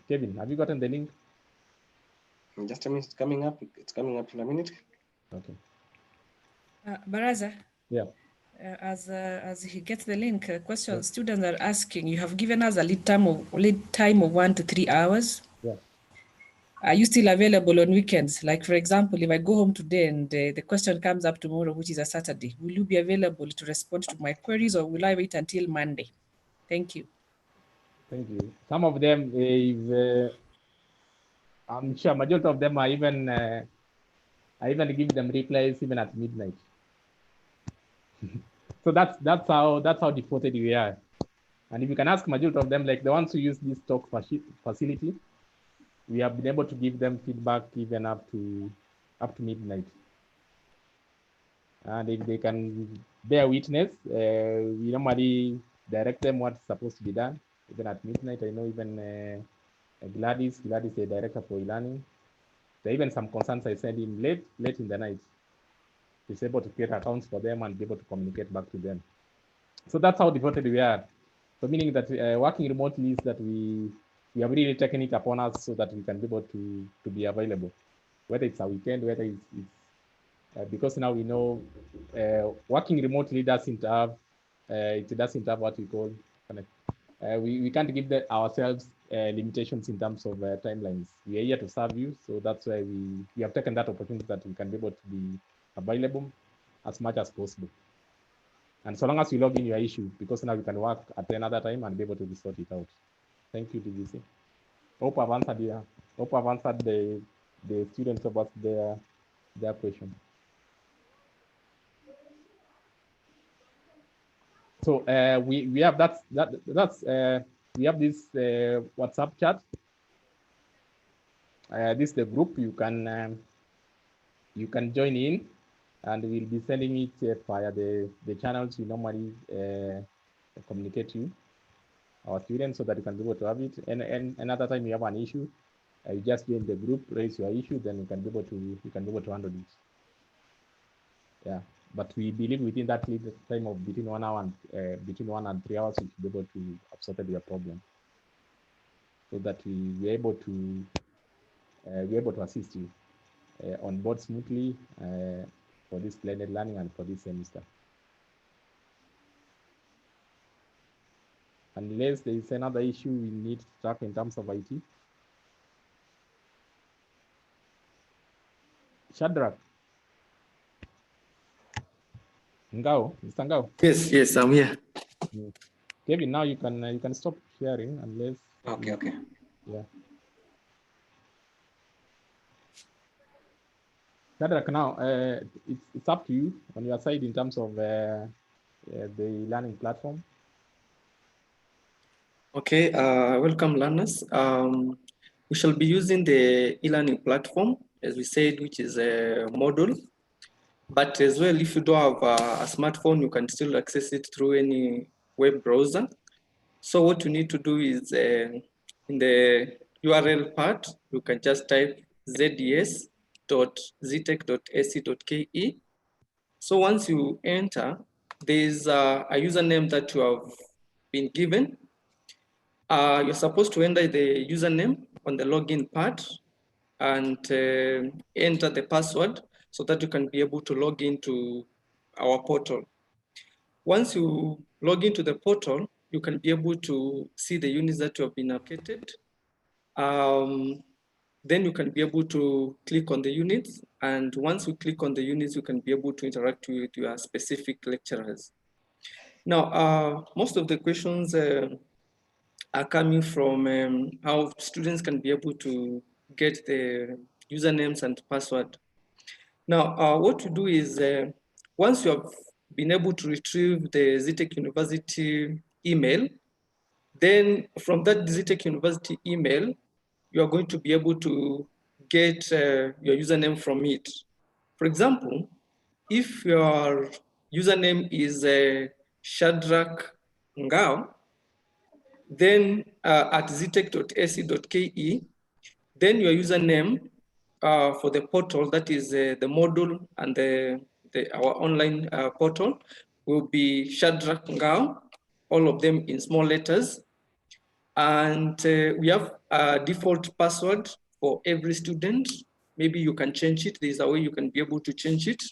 Kevin, have you gotten the link? Just a minute, it's coming up. It's coming up in a minute. Okay. Baraza. Yeah. As he gets the link, question students are asking, you have given us a lead time of 1 to 3 hours. Yeah. Are you still available on weekends? Like, for example, if I go home today and the question comes up tomorrow, which is a Saturday, will you be available to respond to my queries, or will I wait until Monday? Thank you. Thank you. Some of them, I'm sure majority of them are even, I even give them replies even at midnight. So that's how devoted we are. And if you can ask majority of them, like the ones who use this talk facility, we have been able to give them feedback even up to midnight. And if they can bear witness, we normally direct them what's supposed to be done, even at midnight. I know even Gladys, the director for e-learning, there are even some concerns I send in late in the night. He's able to create accounts for them and be able to communicate back to them. So that's how devoted we are. So meaning that working remotely is that we have really taken it upon us so that we can be able to be available, whether it's a weekend, whether it's because now we know working remotely doesn't have what we call we can't give ourselves limitations in terms of timelines. We are here to serve you, so that's why we have taken that opportunity that we can be able to be available as much as possible. And so long as you log in your issue, because now we can work at another time and be able to sort it out. Thank you, DGC. Hope I've answered the students about their question. So we have we have this WhatsApp chat. This is the group you can join in, and we'll be sending it via the channels we normally communicate to our students, so that you can be able to have it. And another time you have an issue, you just join the group, raise your issue, then you can be able to handle it. Yeah, but we believe within that time of between 1 hour and between 1 and 3 hours, we should be able to have sorted your problem, so that we're able to assist you on board smoothly for this blended learning and for this semester. Unless there is another issue we need to tackle in terms of IT. Shadrach. Ngao, Mr. Ngao. Yes, I'm here. Kevin, now you can stop sharing unless. Okay. Yeah. Shadrach, now it's up to you on your side in terms of the learning platform. Okay, welcome learners. We shall be using the e-learning platform, as we said, which is a module. But as well, if you don't have a smartphone, you can still access it through any web browser. So what you need to do is in the URL part, you can just type zds.zetech.ac.ke. So once you enter, there's a username that you have been given. You're supposed to enter the username on the login part and enter the password so that you can be able to log into our portal. Once you log into the portal, you can be able to see the units that you have been allocated. Then you can be able to click on the units. And once you click on the units, you can be able to interact with your specific lecturers. Now, most of the questions are coming from how students can be able to get the usernames and password. Now, what we do is once you have been able to retrieve the Zetech University email, then from that Zetech University email, you are going to be able to get your username from it. For example, if your username is Shadrach Ngao, then at zetech.ac.ke, then your username for the portal, that is the module and our online portal, will be Shadrach Ngao, all of them in small letters. And we have a default password for every student. Maybe you can change it. There's a way you can be able to change it,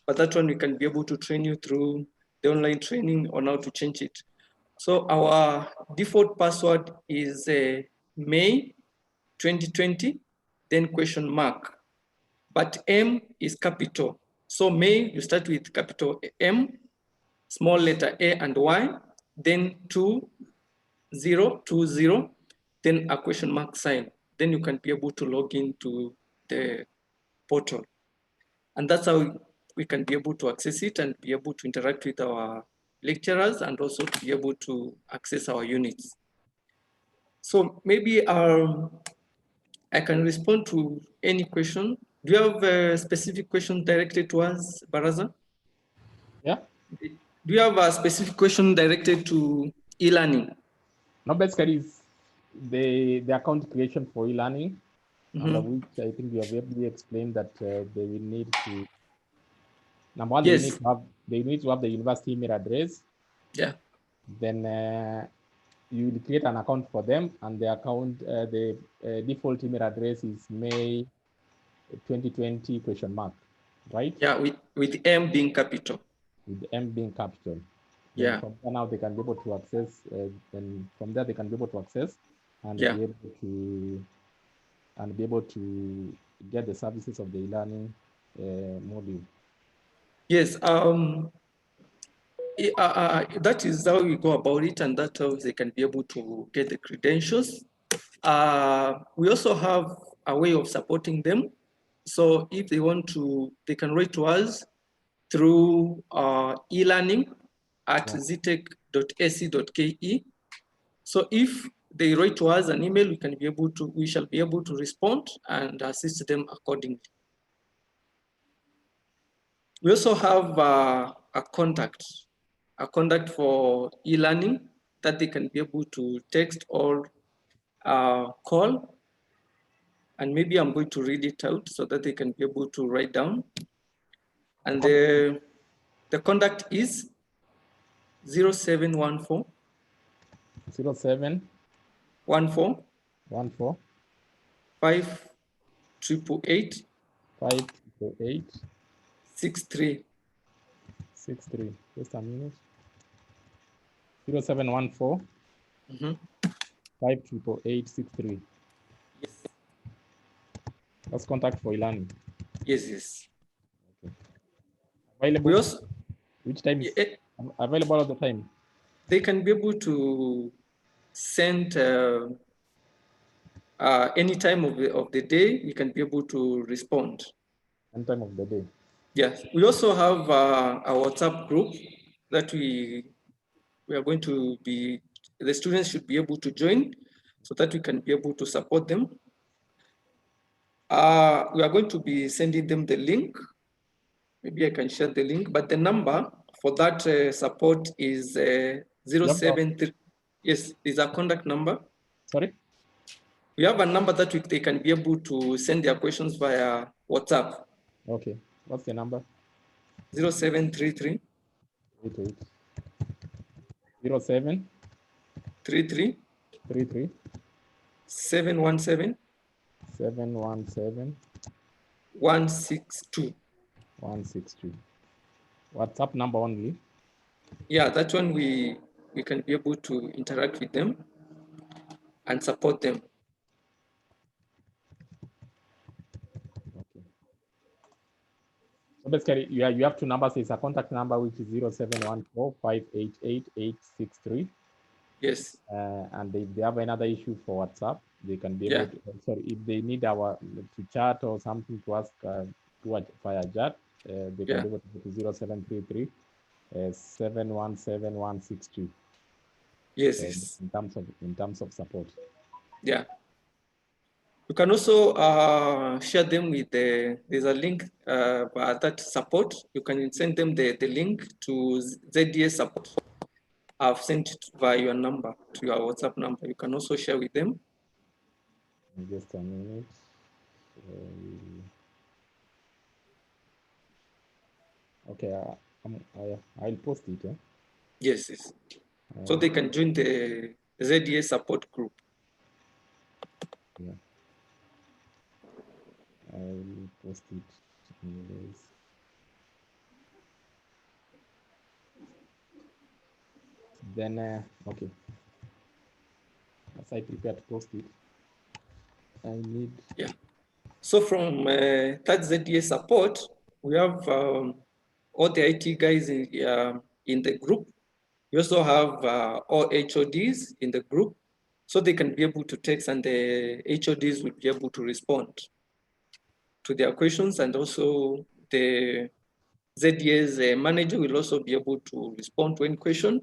but that one we can be able to train you through the online training on how to change it. So our default password is May 2020, then question mark. But M is capital. So May, you start with capital M, small letter A and Y, then 2020, then a question mark sign. Then you can be able to log into the portal. And that's how we can be able to access it and be able to interact with our lecturers and also to be able to access our units. So maybe I can respond to any question. Do you have a specific question directed to us, Baraza? Yeah. Do you have a specific question directed to e-learning? No, basically, it's the account creation for e-learning, under which I think you have ably explained that they will need to. Number one, yes. they need to have the university email address. Yeah. Then you will create an account for them, and the account, the default email address is May 2020 question mark, right? Yeah, with M being capital. With M being capital. Yeah. Then from there now they can be able to access. Then from there they can be able to access and yeah. be able to get the services of the e-learning module. Yes. That is how we go about it, and that's how they can be able to get the credentials. We also have a way of supporting them. So if they want to, they can write to us through e-learning at zetech.ac.ke. So if they write to us an email, we shall be able to respond and assist them accordingly. We also have a contact for e-learning that they can be able to text or call. And maybe I'm going to read it out so that they can be able to write down. And the contact is 0714 0714 5888 63. Just a minute. 0714 588863. Yes. That's contact for e-learning. Yes. Okay. Available. Which time is available all the time? They can be able to send any time of the day. We can be able to respond. Any time of the day. Yes. We also have a WhatsApp group that we are going to be. The students should be able to join, so that we can be able to support them. We are going to be sending them the link. Maybe I can share the link, but the number for that support is 073. Yes, is our contact number. Sorry? We have a number that they can be able to send their questions via WhatsApp. Okay. What's the number? 0733 07 33 717 162. WhatsApp number only? Yeah, that one we can be able to interact with them and support them. Okay. So basically, you have two numbers. It's a contact number, which is 0714 588863. Yes. And if they have another issue for WhatsApp, they can be able to, sorry, if they need to chat or something to ask via chat. They can be able to go to 0733 717162. Yes. In terms of support. Yeah. You can also share them with there's a link that support. You can send them the link to ZDA support. I've sent it via your number, to your WhatsApp number. You can also share with them. Just a minute. Okay, I'll post it. Yes, yes. So they can join the ZDA support group. Yeah. I'll post it anyways. Then, okay. As I prepare to post it, I need. Yeah. So from that ZDA support, we have all the IT guys in the group. We also have all HODs in the group, so they can be able to text and the HODs will be able to respond to their questions, and also the ZDA's manager will also be able to respond to any question,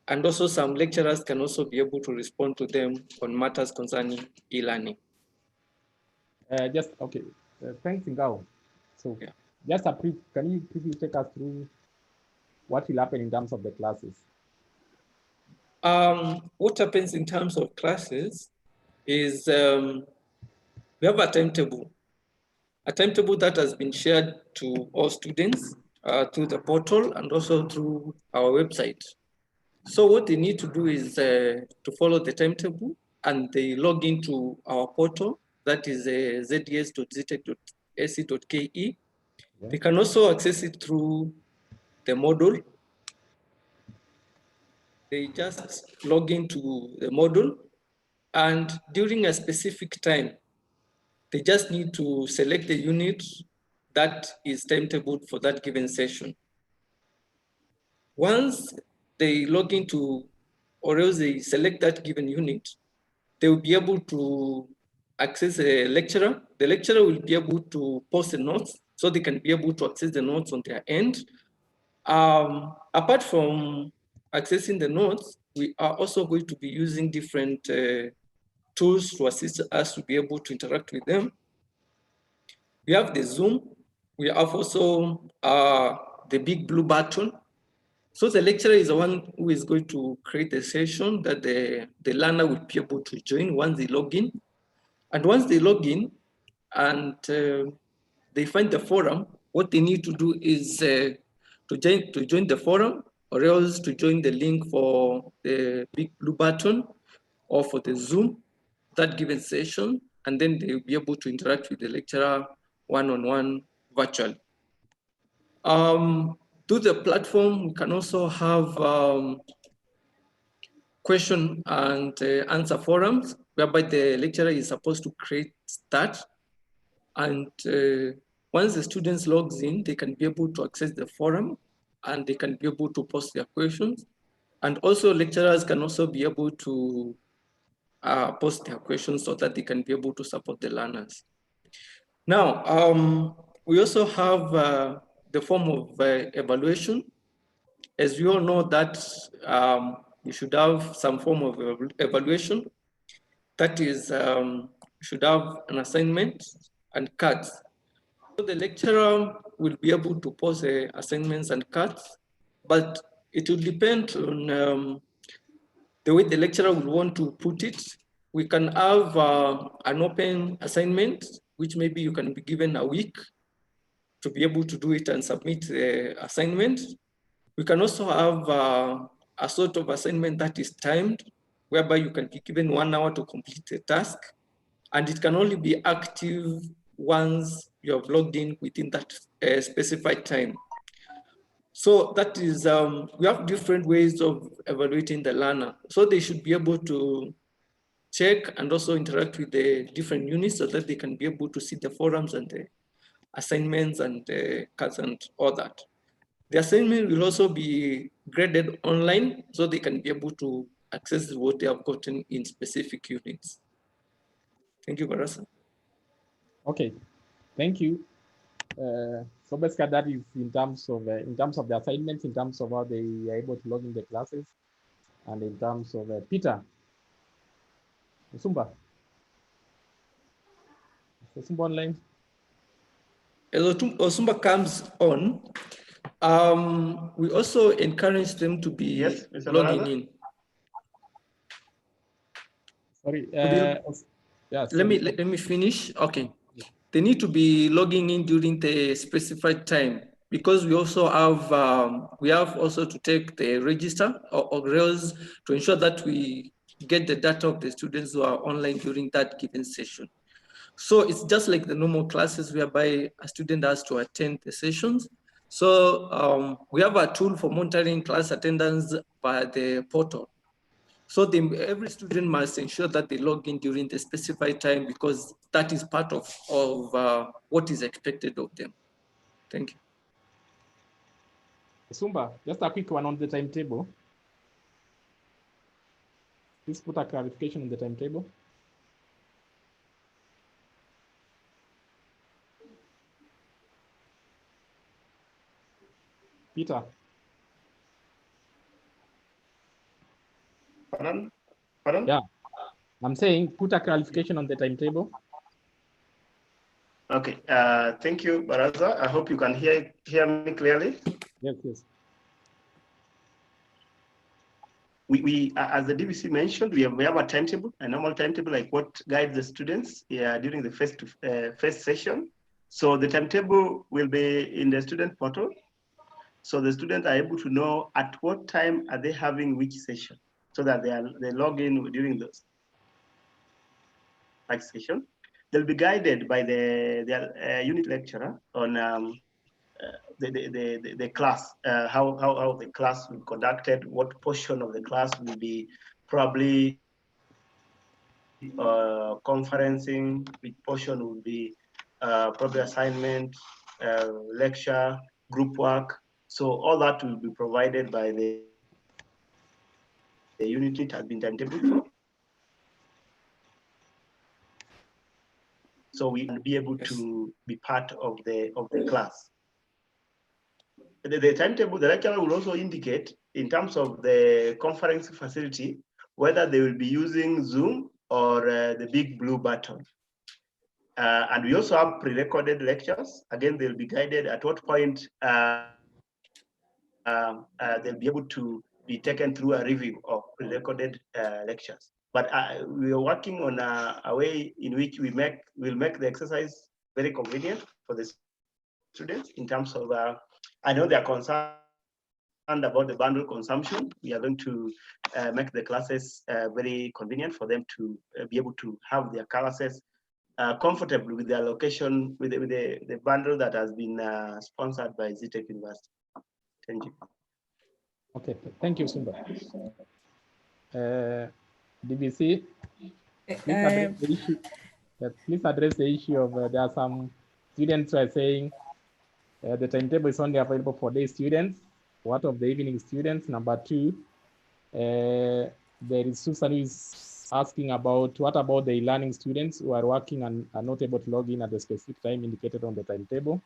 and also some lecturers can also be able to respond to them on matters concerning e-learning. Okay. Thanks, Ngao. So yeah. Just a brief, can you briefly take us through what will happen in terms of the classes? What happens in terms of classes is we have a timetable that has been shared to all students through the portal and also through our website. So what they need to do is to follow the timetable, and they log into our portal, that is zds.zetech.ac.ke. Yeah. They can also access it through the module. They just log into the module, and during a specific time, they just need to select the unit that is timetabled for that given session. Once they log into, or else they select that given unit, they will be able to access a lecturer. The lecturer will be able to post the notes, so they can be able to access the notes on their end. Apart from accessing the notes, we are also going to be using different tools to assist us to be able to interact with them. We have the Zoom. We have also the big blue button. So the lecturer is the one who is going to create a session that the learner will be able to join once they log in. And once they log in and they find the forum, what they need to do is to join the forum, or else to join the link for the big blue button or for the Zoom, that given session, and then they'll be able to interact with the lecturer one-on-one virtually. Through the platform, we can also have question and answer forums, whereby the lecturer is supposed to create that. And once the students logs in, they can be able to access the forum, and they can be able to post their questions. And also lecturers can also be able to post their questions so that they can be able to support the learners. Now, we also have the form of evaluation. As we all know that we should have some form of evaluation. That is, we should have an assignment and cards. So the lecturer will be able to post assignments and cards, but it will depend on the way the lecturer will want to put it. We can have an open assignment, which maybe you can be given a week to be able to do it and submit the assignment. We can also have a sort of assignment that is timed, whereby you can be given 1 hour to complete the task, and it can only be active once you have logged in within that specified time. So that is, we have different ways of evaluating the learner. So they should be able to check and also interact with the different units so that they can be able to see the forums and the assignments and the cards and all that. The assignment will also be graded online so they can be able to access what they have gotten in specific units. Thank you, Barasa. Okay, thank you. So basically, that is in terms of the assignments, in terms of how they are able to log in the classes, and in terms of Peter. Sumba. Sumba online. As Osumba comes on, we also encourage them to be logging in. Sorry. Let me finish. Okay. They need to be logging in during the specified time, because we also have also to take the register or rails to ensure that we get the data of the students who are online during that given session. So it's just like the normal classes whereby a student has to attend the sessions. So we have a tool for monitoring class attendance by the portal. So every student must ensure that they log in during the specified time, because that is part of what is expected of them. Thank you. Sumba, just a quick one on the timetable. Please put a clarification on the timetable. Peter. Pardon? Yeah, I'm saying put a clarification on the timetable. Okay, thank you, Baraza. I hope you can hear me clearly. Yes, yes. We as the DVC mentioned, we have a timetable, a normal timetable, like what guides the students during the first session. So the timetable will be in the student portal. So the students are able to know at what time are they having which session, so that they log in during those session. They'll be guided by their unit lecturer on the class, how the class will be conducted, what portion of the class will be probably conferencing, which portion will be probably assignment, lecture, group work. So all that will be provided by the unit it has been timetabled for. So we can be able to be part of the class. The timetable, the lecturer will also indicate in terms of the conference facility, whether they will be using Zoom or the big blue button. And we also have pre-recorded lectures. Again, they'll be guided at what point they'll be able to be taken through a review of pre-recorded lectures. But we are working on a way in which we'll make the exercise very convenient for the students in terms of, I know they are concerned about the bundle consumption. We are going to make the classes very convenient for them to be able to have their classes comfortably with their location, with the bundle that has been sponsored by Zetech University. Thank you. Okay, thank you, Sumba. DBC, please address the issue of there are some students who are saying the timetable is only available for day students. What of the evening students? Number two, there is Susan who is asking about what about the e-learning students who are working and are not able to log in at the specific time indicated on the timetable?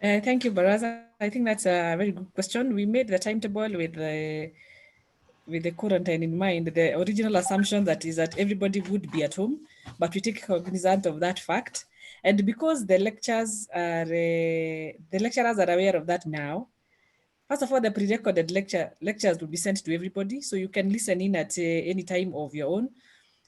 Thank you, Baraza. I think that's a very good question. We made the timetable with the quarantine in mind. The original assumption that is that everybody would be at home, but we take cognizance of that fact. And because the lecturers are aware of that now, first of all, the pre-recorded lectures will be sent to everybody, so you can listen in at any time of your own.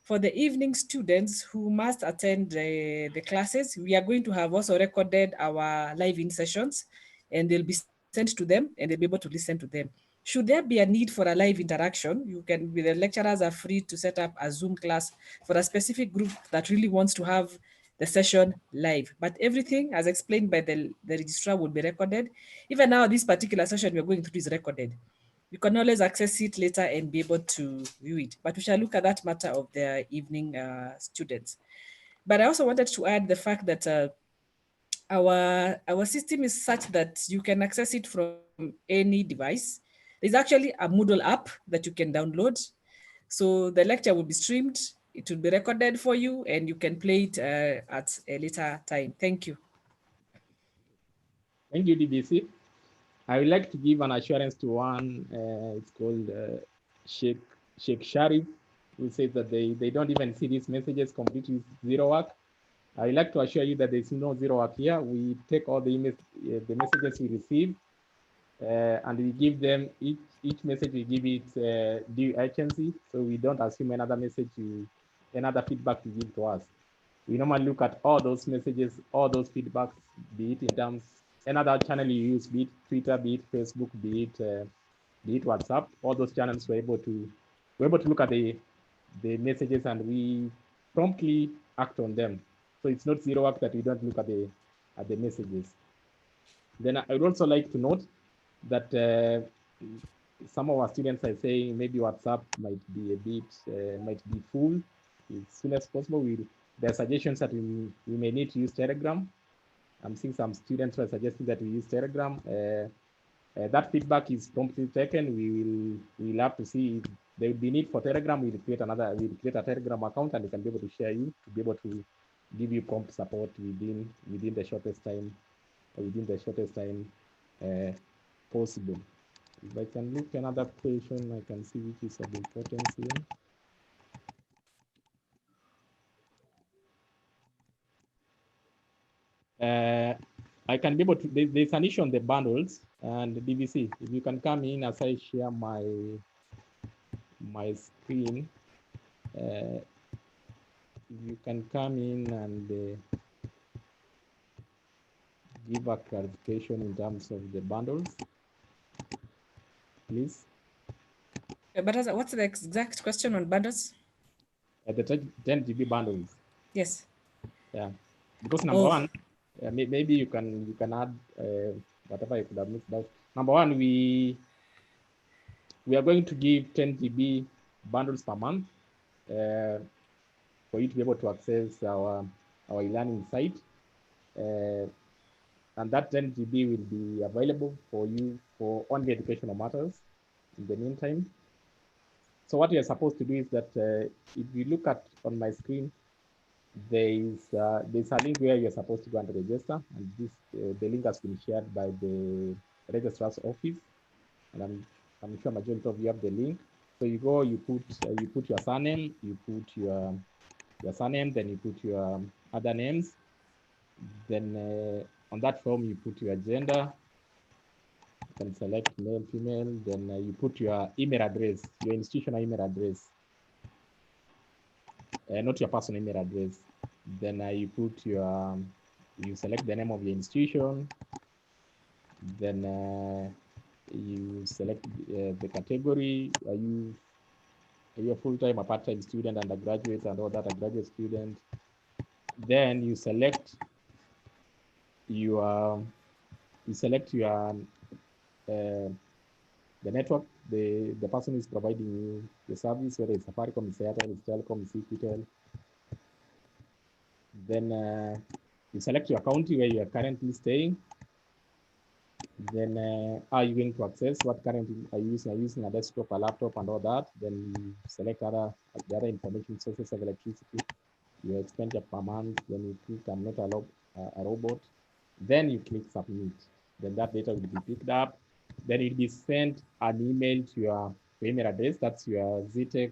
For the evening students who must attend the classes, we are going to have also recorded our live-in sessions, and they'll be sent to them, and they'll be able to listen to them. Should there be a need for a live interaction, the lecturers are free to set up a Zoom class for a specific group that really wants to have the session live. But everything, as explained by the registrar, will be recorded. Even now, this particular session we're going through is recorded. You can always access it later and be able to view it. But we shall look at that matter of the evening students. But I also wanted to add the fact that our system is such that you can access it from any device. There's actually a Moodle app that you can download. So the lecture will be streamed it will be recorded for you and you can play it at a later time. Thank you. Thank you, DBC. I would like to give an assurance to one, it's called Sheikh Sharif, who says that they don't even see these messages completely zero work. I would like to assure you that there's no zero work here. We take all the messages we receive and we give them, each message we give it due urgency. So we don't assume another message, another feedback you give to us. We normally look at all those messages, all those feedbacks, be it in terms, another channel you use, be it Twitter, be it Facebook, be it WhatsApp, all those channels we're able to look at the messages and we promptly act on them. So it's not zero work that we don't look at the messages. Then I would also like to note that some of our students are saying maybe WhatsApp might be a bit, might be full. As soon as possible, there are suggestions that we may need to use Telegram. I'm seeing some students who are suggesting that we use Telegram. That feedback is promptly taken. We'll have to see if there will be need for Telegram. We'll create a Telegram account and we can be able to share you to be able to give you prompt support within the shortest time, possible. If I can look another question, I can see which is of importance here. I can be able to, there's an issue on the bundles and the DVC. If you can come in as I share my screen, if you can come in and give a clarification in terms of the bundles, please. But what's the exact question on bundles? The 10 GB bundles. Yes. Yeah, because number one, maybe you can add whatever you could have missed out. Number one, we are going to give 10 GB bundles per month for you to be able to access our e-learning site. And that 10 GB will be available for you for only educational matters in the meantime. So what you're supposed to do is that if you look at on my screen, there's a link where you're supposed to go and register, and this the link has been shared by the registrar's office, and I'm sure majority of you have the link. So you go, you put your surname, you put your surname, then you put your other names, then on that form you put your gender, you can select male, female, then you put your email address, your institutional email address. Not your personal email address. Then you put you select the name of your institution. Then you select the category. Are you a full-time or part-time student, undergraduate, and all that, a graduate student? Then you select your the network, the person who is providing you the service, whether it's Safaricom, it's Airtel, it's Telecom, it's Equitel. Then you select your county where you are currently staying. Then are you going to access what currently are you using? Are you using a desktop, a laptop, and all that? Then you select the other information sources of electricity, your expenditure per month. Then you click I'm not a robot. Then you click submit. Then that data will be picked up. Then it will be sent an email to your email address. That's your Zetech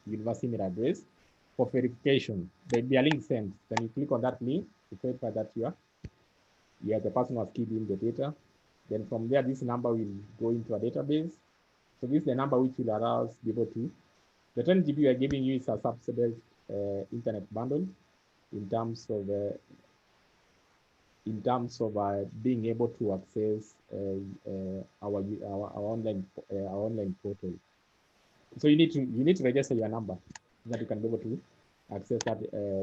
university email address for verification. There will be a link sent. Then you click on that link to verify that you are the person who has keyed in the data. Then from there, this number will go into a database. So this is the number which will allow us to be able to. The 10 GB we are giving you is a subsidized internet bundle in terms of being able to access our online portal. So you need to register your number so that you can be able to access that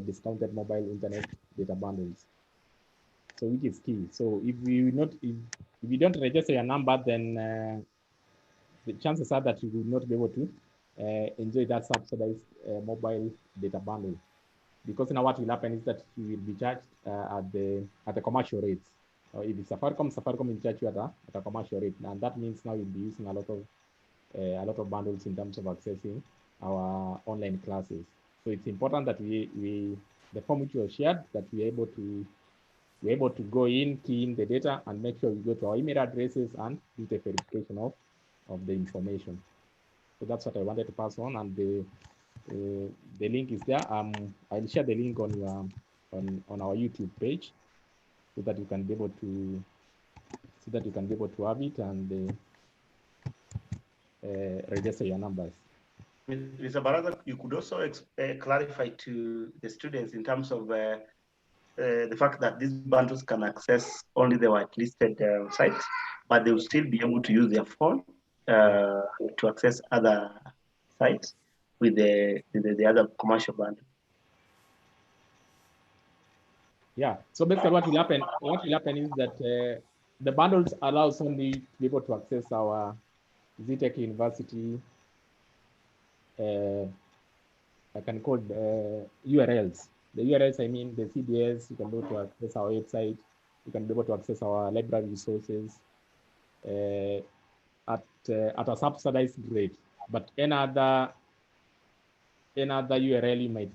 discounted mobile internet data bundles. So which is key. So if you don't register your number, then the chances are that you will not be able to enjoy that subsidized mobile data bundle. Because now what will happen is that you will be charged at the commercial rates. If it's Safaricom will charge you at a commercial rate, and that means now you'll be using a lot of bundles in terms of accessing our online classes. So it's important that the form which was shared, that we're able to go in, key in the data, and make sure we go to our email addresses and do the verification of the information. So that's what I wanted to pass on, and the link is there. I'll share the link on your on our YouTube page, so that you can be able to have it and register your numbers. Mr. Baraza, you could also clarify to the students in terms of the fact that these bundles can access only the whitelisted sites, but they will still be able to use their phone to access other sites with the other commercial bundle. Yeah. So basically, what will happen is that the bundles allows only to be able to access our Zetech University. I can call URLs. The URLs, I mean the CDS. You can go to access our website. You can be able to access our library resources at a subsidized rate. But another URL you might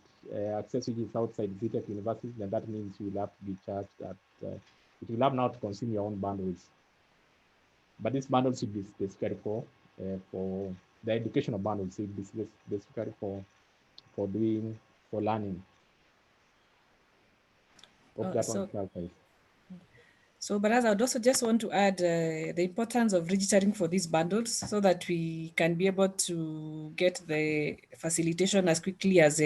access which is outside Zetech University, then that means you will have to be charged at it will have now to consume your own bundles. But these bundles should be specifically for the educational bundles, should be specifically for learning. Hope that one clarifies. So, Baraza, I would also just want to add the importance of registering for these bundles so that we can be able to get the facilitation as quickly as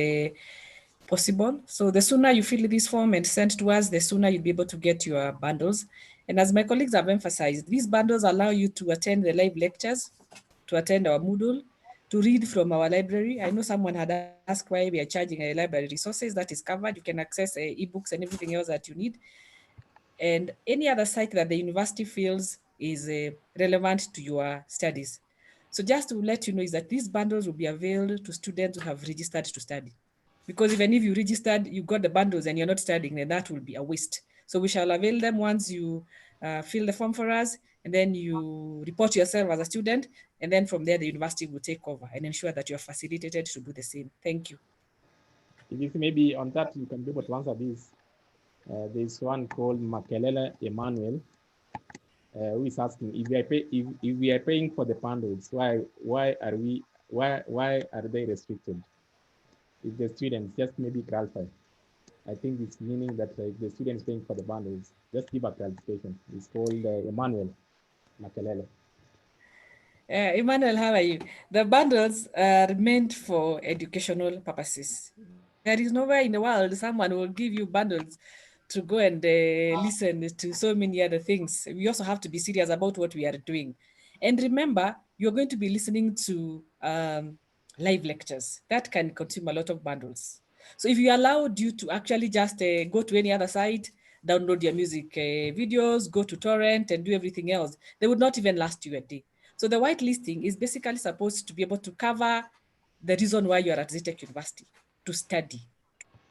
possible. So the sooner you fill this form and send to us, the sooner you'll be able to get your bundles. And as my colleagues have emphasized, these bundles allow you to attend the live lectures, to attend our Moodle, to read from our library. I know someone had asked why we are charging a library resources. That is covered. You can access ebooks and everything else that you need, and any other site that the university feels is relevant to your studies. So just to let you know is that these bundles will be available to students who have registered to study. Because even if you registered, you got the bundles and you're not studying, then that will be a waste. So we shall avail them once you fill the form for us, and then you report yourself as a student, and then from there the university will take over and ensure that you're facilitated to do the same. Thank you. If you maybe on that you can be able to answer this. There's one called Makelele Emmanuel, who is asking if we are paying for the bundles, why are they restricted? If the students, just maybe clarify. I think it's meaning that if the students paying for the bundles, just give a clarification. It's called Emmanuel Makelele. Emmanuel, how are you? The bundles are meant for educational purposes. There is nowhere in the world someone will give you bundles to go and listen to so many other things. We also have to be serious about what we are doing. And remember, you're going to be listening to live lectures. That can consume a lot of bundles. So if you allowed you to actually just go to any other site, download your music videos, go to torrent and do everything else, they would not even last you a day. So the whitelisting is basically supposed to be able to cover the reason why you're at Zetech University, to study,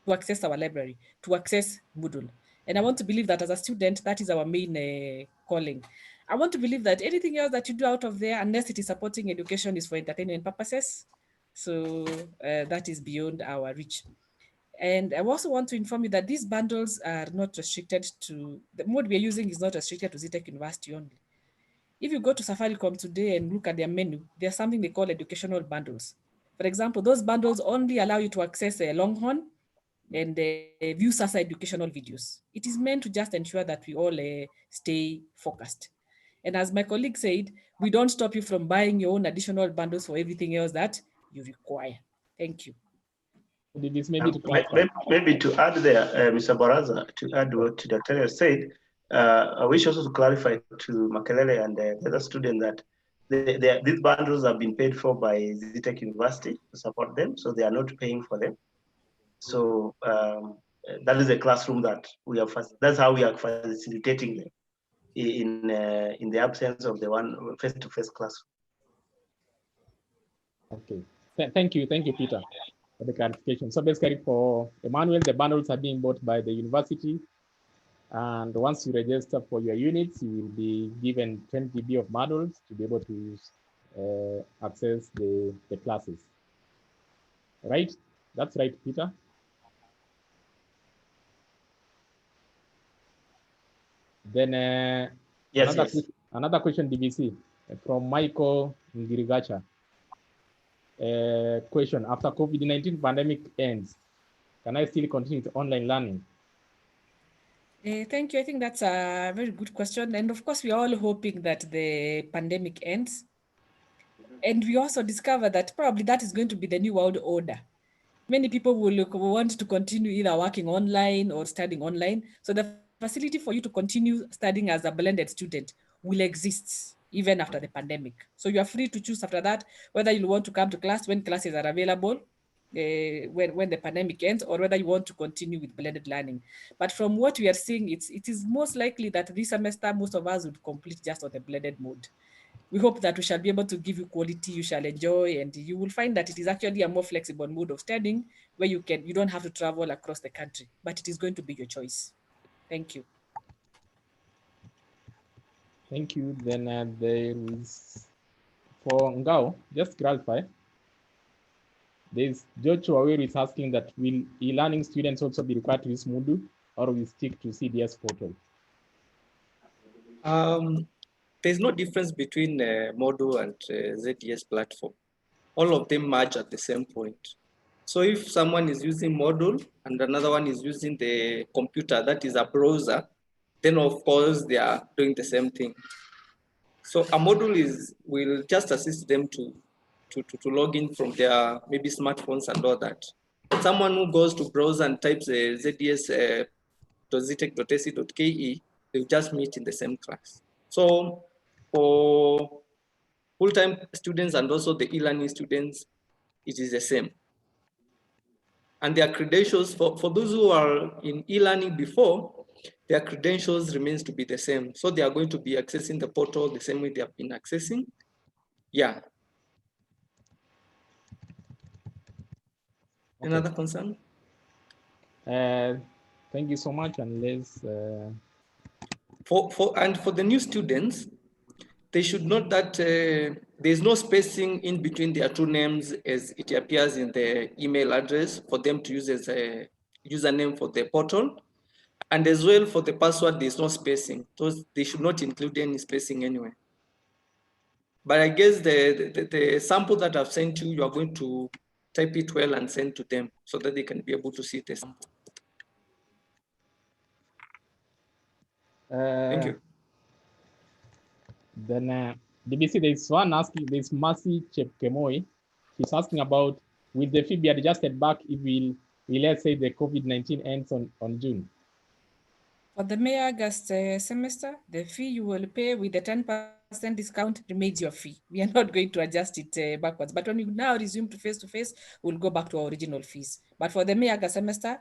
to access our library, to access Moodle. And I want to believe that as a student, that is our main calling. I want to believe that anything else that you do out of there, unless it is supporting education, is for entertainment purposes. So that is beyond our reach. And I also want to inform you that these bundles are not restricted to, the mode we are using is not restricted to Zetech University only. If you go to Safaricom today and look at their menu, there's something they call educational bundles. For example, those bundles only allow you to access a Longhorn and view SASA educational videos. It is meant to just ensure that we all stay focused. And as my colleague said, we don't stop you from buying your own additional bundles for everything else that you require. Thank you. This maybe to maybe to add there, Mr. Baraza, to add what Dr. said, I wish also to clarify to Makelele and the other student that these bundles have been paid for by Zetech University to support them, so they are not paying for them. So that is a classroom that we have. That's how we are facilitating them in the absence of the one face-to-face classroom. Okay, thank you, Peter, for the clarification. So basically, for Emmanuel, the bundles are being bought by the university, and once you register for your units, you will be given 10 GB of bundles to be able to access the classes. Right? That's right, Peter. Then Yes, another question, DBC, from Michael Ngirigacha. Question, after COVID-19 pandemic ends, can I still continue with online learning? Thank you. I think that's a very good question. And of course, we are all hoping that the pandemic ends. And we also discover that probably that is going to be the new world order. Many people will want to continue either working online or studying online. So the facility for you to continue studying as a blended student will exist even after the pandemic. So you are free to choose after that whether you want to come to class when classes are available, when the pandemic ends, or whether you want to continue with blended learning. But from what we are seeing, it is most likely that this semester most of us would complete just on the blended mode. We hope that we shall be able to give you quality you shall enjoy, and you will find that it is actually a more flexible mode of studying where you don't have to travel across the country, but it is going to be your choice. Thank you. Thank you. Then there is, for Ngao, just clarify, there's Joshua where is asking that will e-learning students also be required to use Moodle, or will stick to CDS portal? There's no difference between Moodle and ZDS platform. All of them merge at the same point. So if someone is using Moodle and another one is using the computer, that is a browser, then of course they are doing the same thing. So a Moodle will just assist them to log in from their maybe smartphones and all that. Someone who goes to browser and types zds.zetech.ac.ke, they'll just meet in the same class. So for full-time students and also the e-learning students, it is the same. And their credentials, for those who are in e-learning before, their credentials remains to be the same. So they are going to be accessing the portal the same way they have been accessing. Yeah. Okay. Another concern? Thank you so much. Unless for the new students, they should note that there's no spacing in between their two names as it appears in the email address for them to use as a username for the portal. And as well for the password, there's no spacing. So they should not include any spacing anyway. But I guess the sample that I've sent you, you are going to type it well and send to them so that they can be able to see the sample. Thank you. Then DBC, there's one asking, there's Mercy Chepkemoi. She's asking about, will the fee be adjusted back if we let's say the COVID-19 ends on June? For the May August semester, the fee you will pay with the 10% discount remains your fee. We are not going to adjust it backwards. But when we now resume to face-to-face, we'll go back to our original fees. But for the May August semester,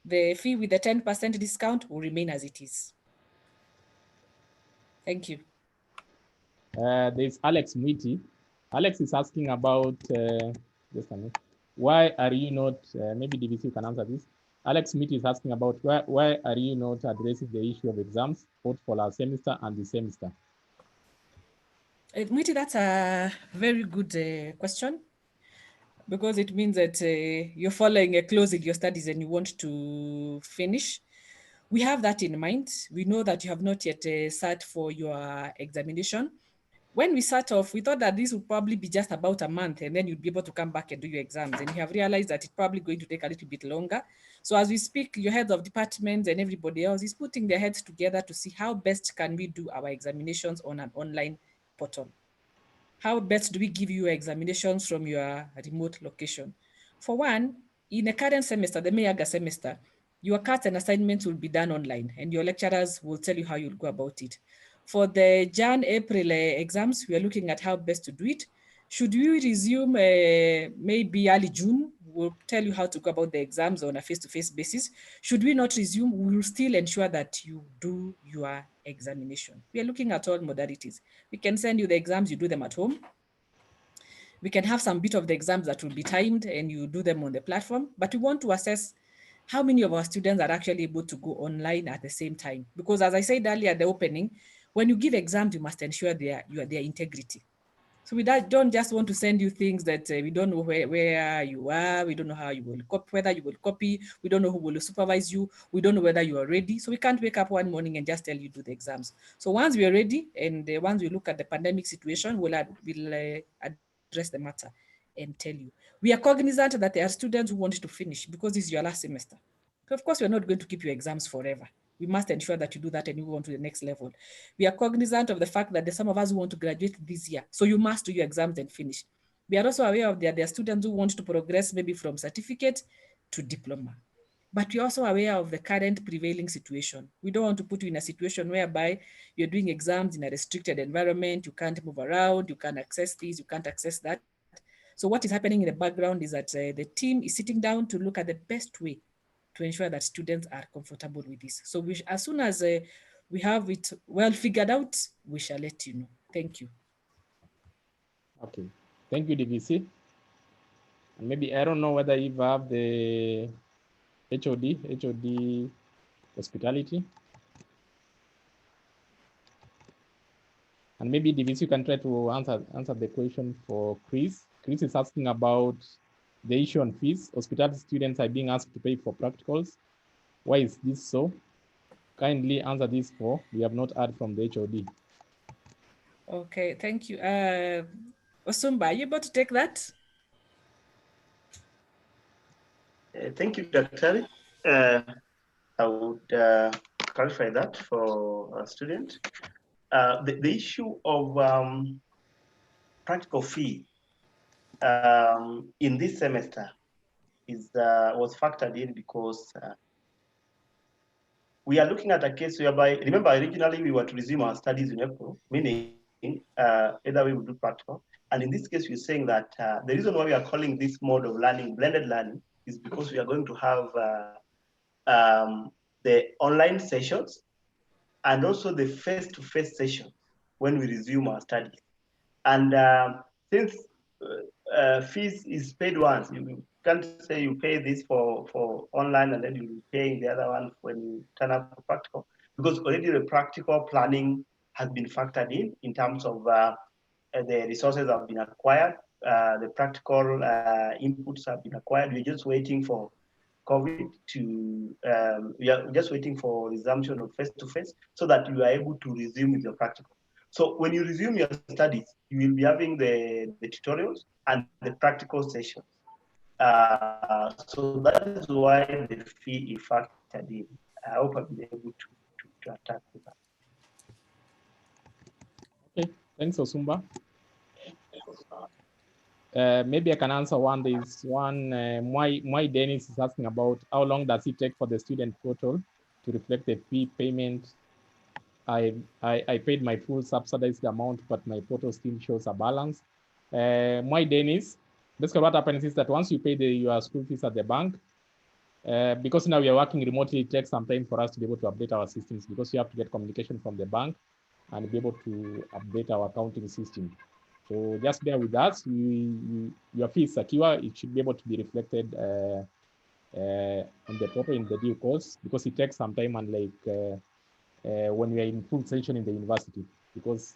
the fee with the 10% discount will remain as it is. Thank you. There's Alex Mwiti. Alex is asking about, just a minute, why are you not, maybe DBC can answer this. Alex Mwiti is asking about why are you not addressing the issue of exams, both for last semester and this semester? Mwiti, that's a very good question, because it means that you're following closely your studies and you want to finish. We have that in mind. We know that you have not yet sat for your examination. When we start off, we thought that this would probably be just about a month and then you'd be able to come back and do your exams. And you have realized that it's probably going to take a little bit longer. So as we speak, your heads of departments and everybody else is putting their heads together to see how best can we do our examinations on an online portal. How best do we give you examinations from your remote location? For one, in the current semester, the May August semester, your cards and assignments will be done online and your lecturers will tell you how you'll go about it. For the Jan-April exams, we are looking at how best to do it. Should we resume maybe early June, we'll tell you how to go about the exams on a face-to-face basis. Should we not resume, we will still ensure that you do your examination. We are looking at all modalities. We can send you the exams, you do them at home. We can have some bit of the exams that will be timed and you do them on the platform, but we want to assess how many of our students are actually able to go online at the same time. Because as I said earlier at the opening, when you give exams, you must ensure their integrity. So we don't just want to send you things that we don't know where you are, we don't know how you will copy, whether you will copy, we don't know who will supervise you, we don't know whether you are ready. So we can't wake up one morning and just tell you do the exams. So once we are ready and once we look at the pandemic situation, we'll address the matter and tell you. We are cognizant that there are students who want to finish because this is your last semester. So of course, we're not going to keep your exams forever. We must ensure that you do that and you go on to the next level. We are cognizant of the fact that there's some of us who want to graduate this year. So you must do your exams and finish. We are also aware of there are students who want to progress maybe from certificate to diploma. But we're also aware of the current prevailing situation. We don't want to put you in a situation whereby you're doing exams in a restricted environment, you can't move around, you can't access this, you can't access that. So what is happening in the background is that the team is sitting down to look at the best way to ensure that students are comfortable with this. So as soon as we have it well figured out, we shall let you know. Thank you. Okay, thank you, DVC. And maybe I don't know whether you have the HOD hospitality. And maybe DVC, you can try to answer the question for Chris. Chris is asking about the issue on fees. Hospitality students are being asked to pay for practicals. Why is this so? Kindly answer this for. We have not heard from the HOD. Okay, thank you. Osumba, are you able to take that? Thank you, Dr. I would clarify that for a student. The issue of practical fee in this semester was factored in because we are looking at a case whereby, remember, originally we were to resume our studies in April, meaning either we would do practical. And in this case, we're saying that the reason why we are calling this mode of learning blended learning is because we are going to have the online sessions and also the face-to-face session when we resume our studies. And since fees is paid once, you can't say you pay this for online and then you'll be paying the other one when you turn up for practical, because already the practical planning has been factored in terms of the resources have been acquired, the practical inputs have been acquired. We're just waiting for COVID to, we are just waiting for resumption of face-to-face so that you are able to resume with your practical. So when you resume your studies, you will be having the tutorials and the practical sessions. So that is why the fee is factored in. I hope I'll be able to attack with that. Okay, thanks, Osumba. Maybe I can answer one. There's one, my Dennis is asking about how long does it take for the student portal to reflect the fee payment. I paid my full subsidized amount, but my portal still shows a balance. My Dennis, basically what happens is that once you pay your school fees at the bank, because now we are working remotely, it takes some time for us to be able to update our systems because you have to get communication from the bank and be able to update our accounting system. So just bear with us. Your fee is secure. It should be able to be reflected on the portal in the due course because it takes some time, unlike when we are in full session in the university, because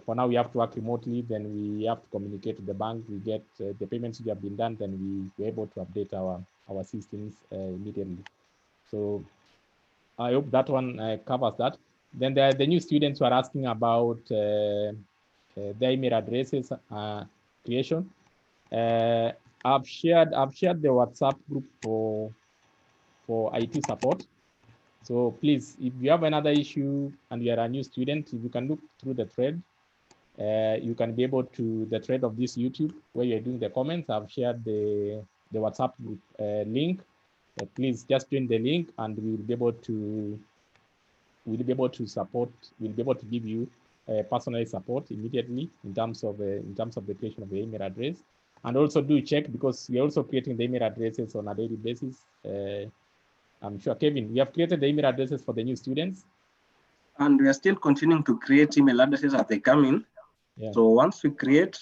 for now we have to work remotely, then we have to communicate to the bank, we get the payments which have been done, then we're able to update our systems immediately. So I hope that one covers that. Then there are the new students who are asking about their email addresses creation. I've shared the WhatsApp group for IT support. So please, if you have another issue and you are a new student, if you can look through the thread, you can be able to the thread of this YouTube where you're doing the comments. I've shared the WhatsApp group link. Please just join the link and we'll be able to support. We'll be able to give you personalized support immediately in terms of the creation of the email address. And also do check, because we're also creating the email addresses on a daily basis. I'm sure, Kevin, we have created the email addresses for the new students. And we are still continuing to create email addresses as they come in. Yeah. So once we create,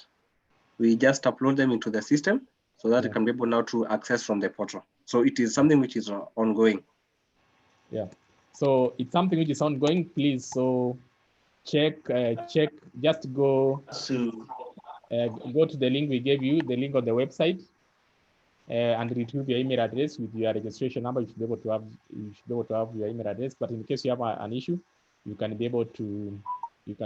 we just upload them into the system so that it can be able now to access from the portal. So it is something which is ongoing. Yeah. So it's something which is ongoing, please. So check, just go to the link we gave you, the link on the website, and retrieve your email address with your registration number. You should be able to have your email address. But in case you have an issue, you can be able to reach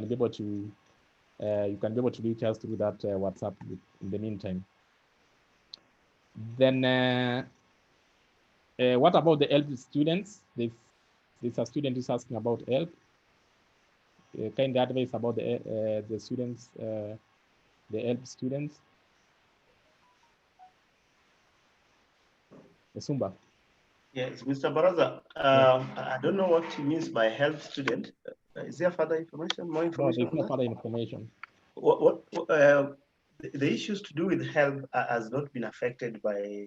us through that WhatsApp in the meantime. Then what about the help students? There's a student who's asking about help. Kind of advice about the students, the help students. Sumba. Yes, Mr. Baraza, I don't know what he means by help student. Is there further information, more information? No, there's no further information. The issues to do with help has not been affected by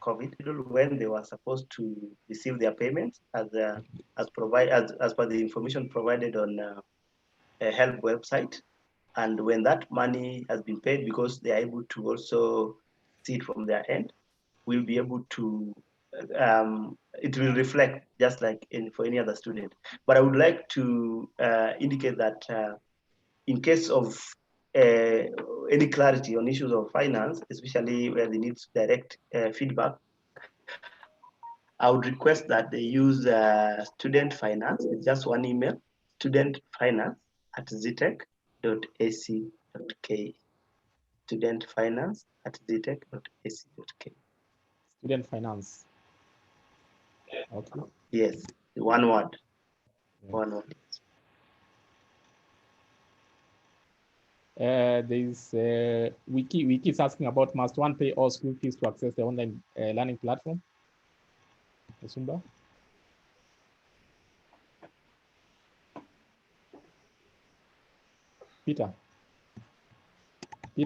COVID when they were supposed to receive their payments as per the information provided on a help website. And when that money has been paid, because they are able to also see it from their end, we'll be able to, it will reflect just like for any other student. But I would like to indicate that in case of any clarity on issues of finance, especially where they need direct feedback, I would request that they use student finance. It's just one email, studentfinance@zetech.ac.ke. studentfinance@zetech.ac.ke. Student finance. Okay. Yes, one word. Yeah. One word. There's Wiki is asking about, must one pay all school fees to access the online learning platform? Sumba? Peter? You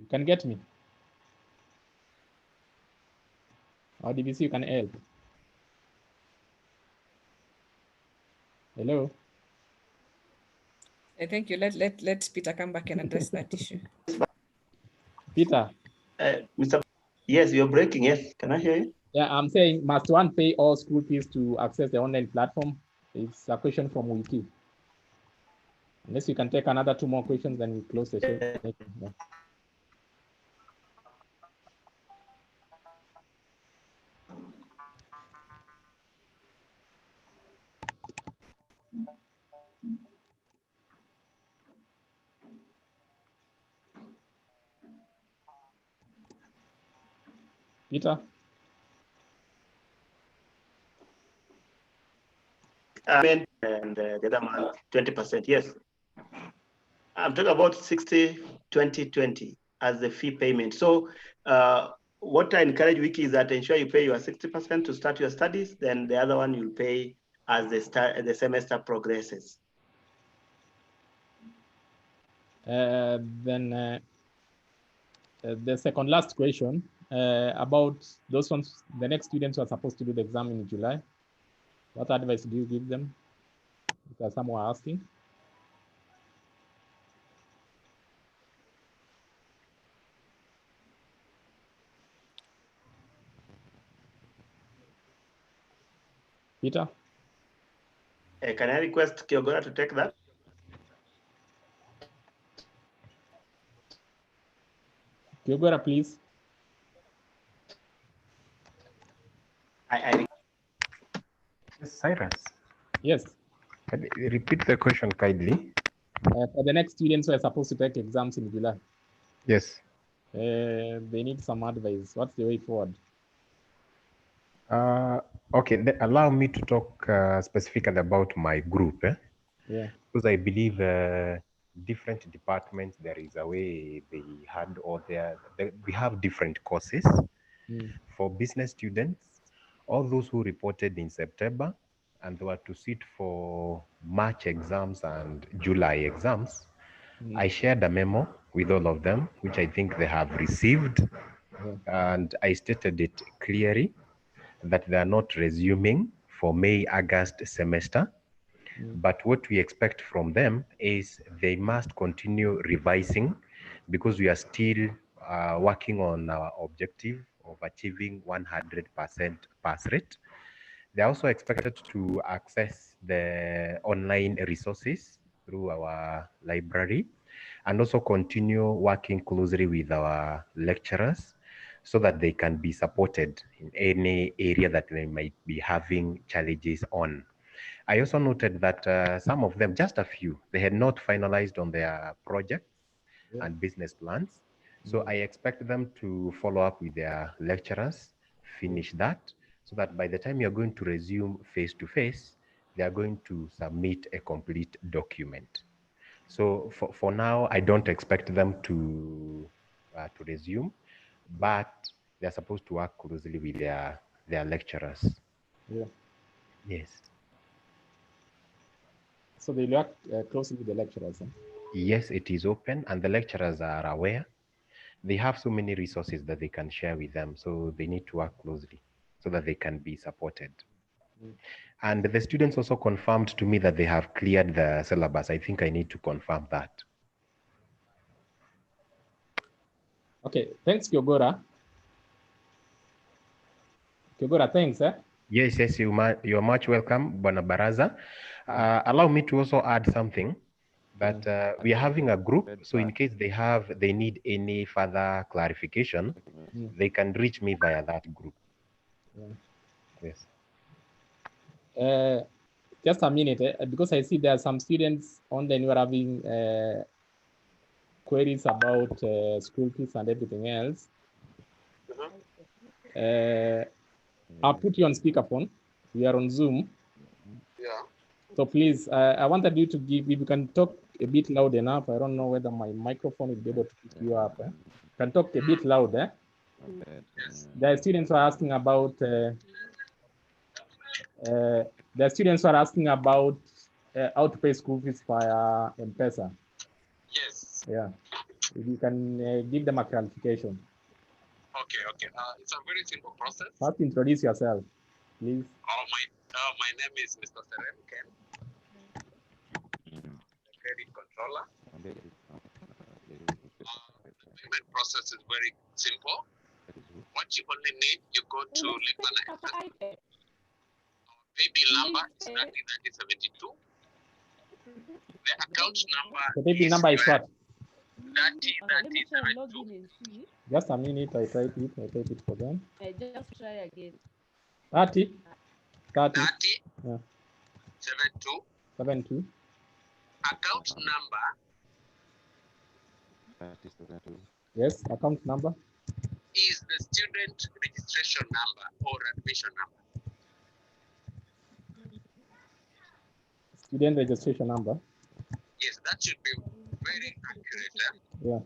can get me? Or DBC, you can help? Hello? I think you let Peter come back and address that issue. Peter? Mr. Yes, you're breaking. Yes, can I hear you? Yeah, I'm saying, must one pay all school fees to access the online platform? It's a question from Wiki. Unless you can take another 2 more questions, then we close the show. Yeah. Peter? And the other month, 20%, yes. I'm talking about 60-20-20 as the fee payment. So what I encourage Wiki is that ensure you pay your 60% to start your studies, then the other one you'll pay as the semester progresses. Then the second last question about those ones, the next students who are supposed to do the exam in July. What advice do you give them? Because some were asking. Peter? Can I request Kiogora to take that? Kiogora, please. Yes, Cyrus. Yes. Can you repeat the question kindly? For the next students who are supposed to take exams in July. Yes. They need some advice. What's the way forward? Okay, allow me to talk specifically about my group. Yeah. Because I believe different departments, there is a way they had we have different courses. For business students, all those who reported in September and they were to sit for March exams and July exams, I shared a memo with all of them, which I think they have received. And I stated it clearly that they are not resuming for May, August semester. But what we expect from them is they must continue revising because we are still working on our objective of achieving 100% pass rate. They're also expected to access the online resources through our library and also continue working closely with our lecturers so that they can be supported in any area that they might be having challenges on. I also noted that some of them, just a few, they had not finalized on their projects and business plans. So I expect them to follow up with their lecturers, finish that, so that by the time you're going to resume face-to-face, they are going to submit a complete document. So for now, I don't expect them to resume, but they're supposed to work closely with their lecturers. Yeah. Yes. So they work closely with the lecturers. Huh? Yes, it is open and the lecturers are aware. They have so many resources that they can share with them. So they need to work closely so that they can be supported. And the students also confirmed to me that they have cleared the syllabus. I think I need to confirm that. Okay, thanks, Kyogora. Kyogora, thanks. Yes, you're much welcome, Bwana Baraza. Allow me to also add something that we are having a group. So in case they need any further clarification, they can reach me via that group. Yes. Just a minute, because I see there are some students online who are having queries about school fees and everything else. I'll put you on speakerphone. We are on Zoom. Yeah. So please, I wanted you to give, if you can talk a bit loud enough. I don't know whether my microphone will be able to pick you up. Can talk a bit louder. Yes. There are students who are asking about how to pay school fees via M-Pesa. Yes. Yeah. If you can give them a clarification. Okay. It's a very simple process. First, introduce yourself, please. My name is Mr. Serem Ken, the credit controller. The payment process is very simple. What you only need, you go to Lipa paybill number is 309072. The account number The paybill number is what? 309072. Just a minute, I type it for them. Just try again. 30. Yeah. 72. Account number. Yes, account number. Is the student registration number or admission number. Student registration number. Yes, that should be very accurate. Yeah.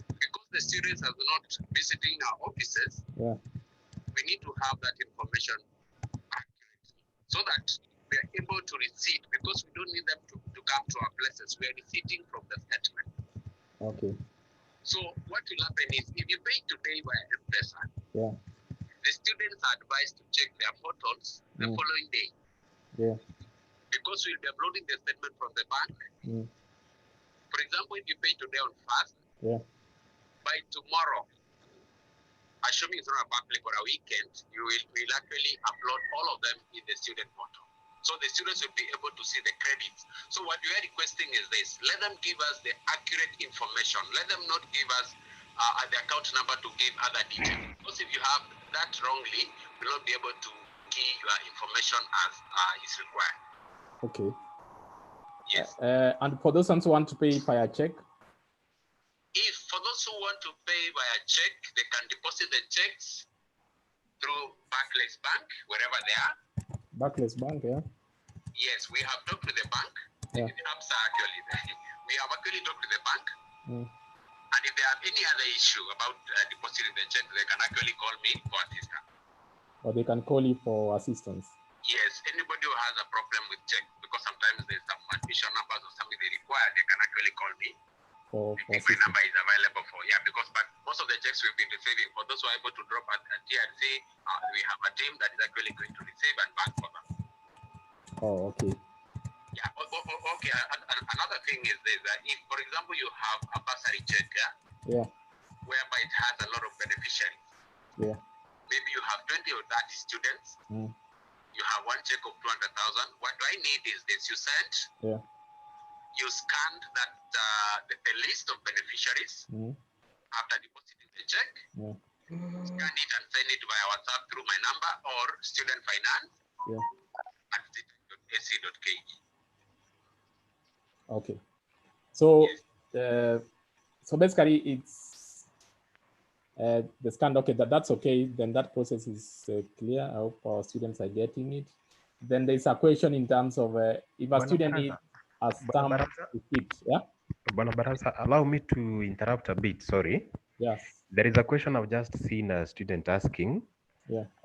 Because the students are not visiting our offices, yeah, we need to have that information accurate so that we are able to receipt, because we don't need them to come to our places. We are receiving from the statement. Okay. So what will happen is, if you pay today by M-Pesa, yeah, the students are advised to check their portals the following day. Yeah. Because we'll be uploading the statement from the bank. For example, if you pay today on fast, by tomorrow, assuming it's not a public or a weekend, you will actually upload all of them in the student portal. So the students will be able to see the credits. So what we are requesting is this: let them give us the accurate information. Let them not give us the account number to give other details. Because if you have that wrongly, we will not be able to give your information as is required. Okay. Yes. And for those ones who want to pay via check? If for those who want to pay via check, they can deposit the checks through Barclays Bank, wherever they are. Barclays Bank, yeah. Yes, we have talked to the bank. Yeah. We have actually talked to the bank. And if they have any other issue about depositing the check, they can actually call me for assistance. Or they can call you for assistance. Yes, anybody who has a problem with check, because sometimes there's some admission numbers or something they require, they can actually call me. For my number is available for, because but most of the checks we've been receiving, for those who are able to drop at TRC, we have a team that is actually going to receive and bank for them. Oh, okay. Yeah, okay. Another thing is this: if, for example, you have a bursary check, yeah, whereby it has a lot of beneficiaries. Yeah. Maybe you have 20 or 30 students. You have one check of 200,000. What I need is this: you send, you scanned that the list of beneficiaries after depositing the check. Scan it and send it via WhatsApp through my number or student finance at zetech.ac.ke. Okay. So, so basically, it's the scan. Okay, that's okay. Then that process is clear. I hope our students are getting it. Then there's a question in terms of if a student needs a stamp receipt. Yeah. Baraza, allow me to interrupt a bit. Sorry. Yes. There is a question I've just seen a student asking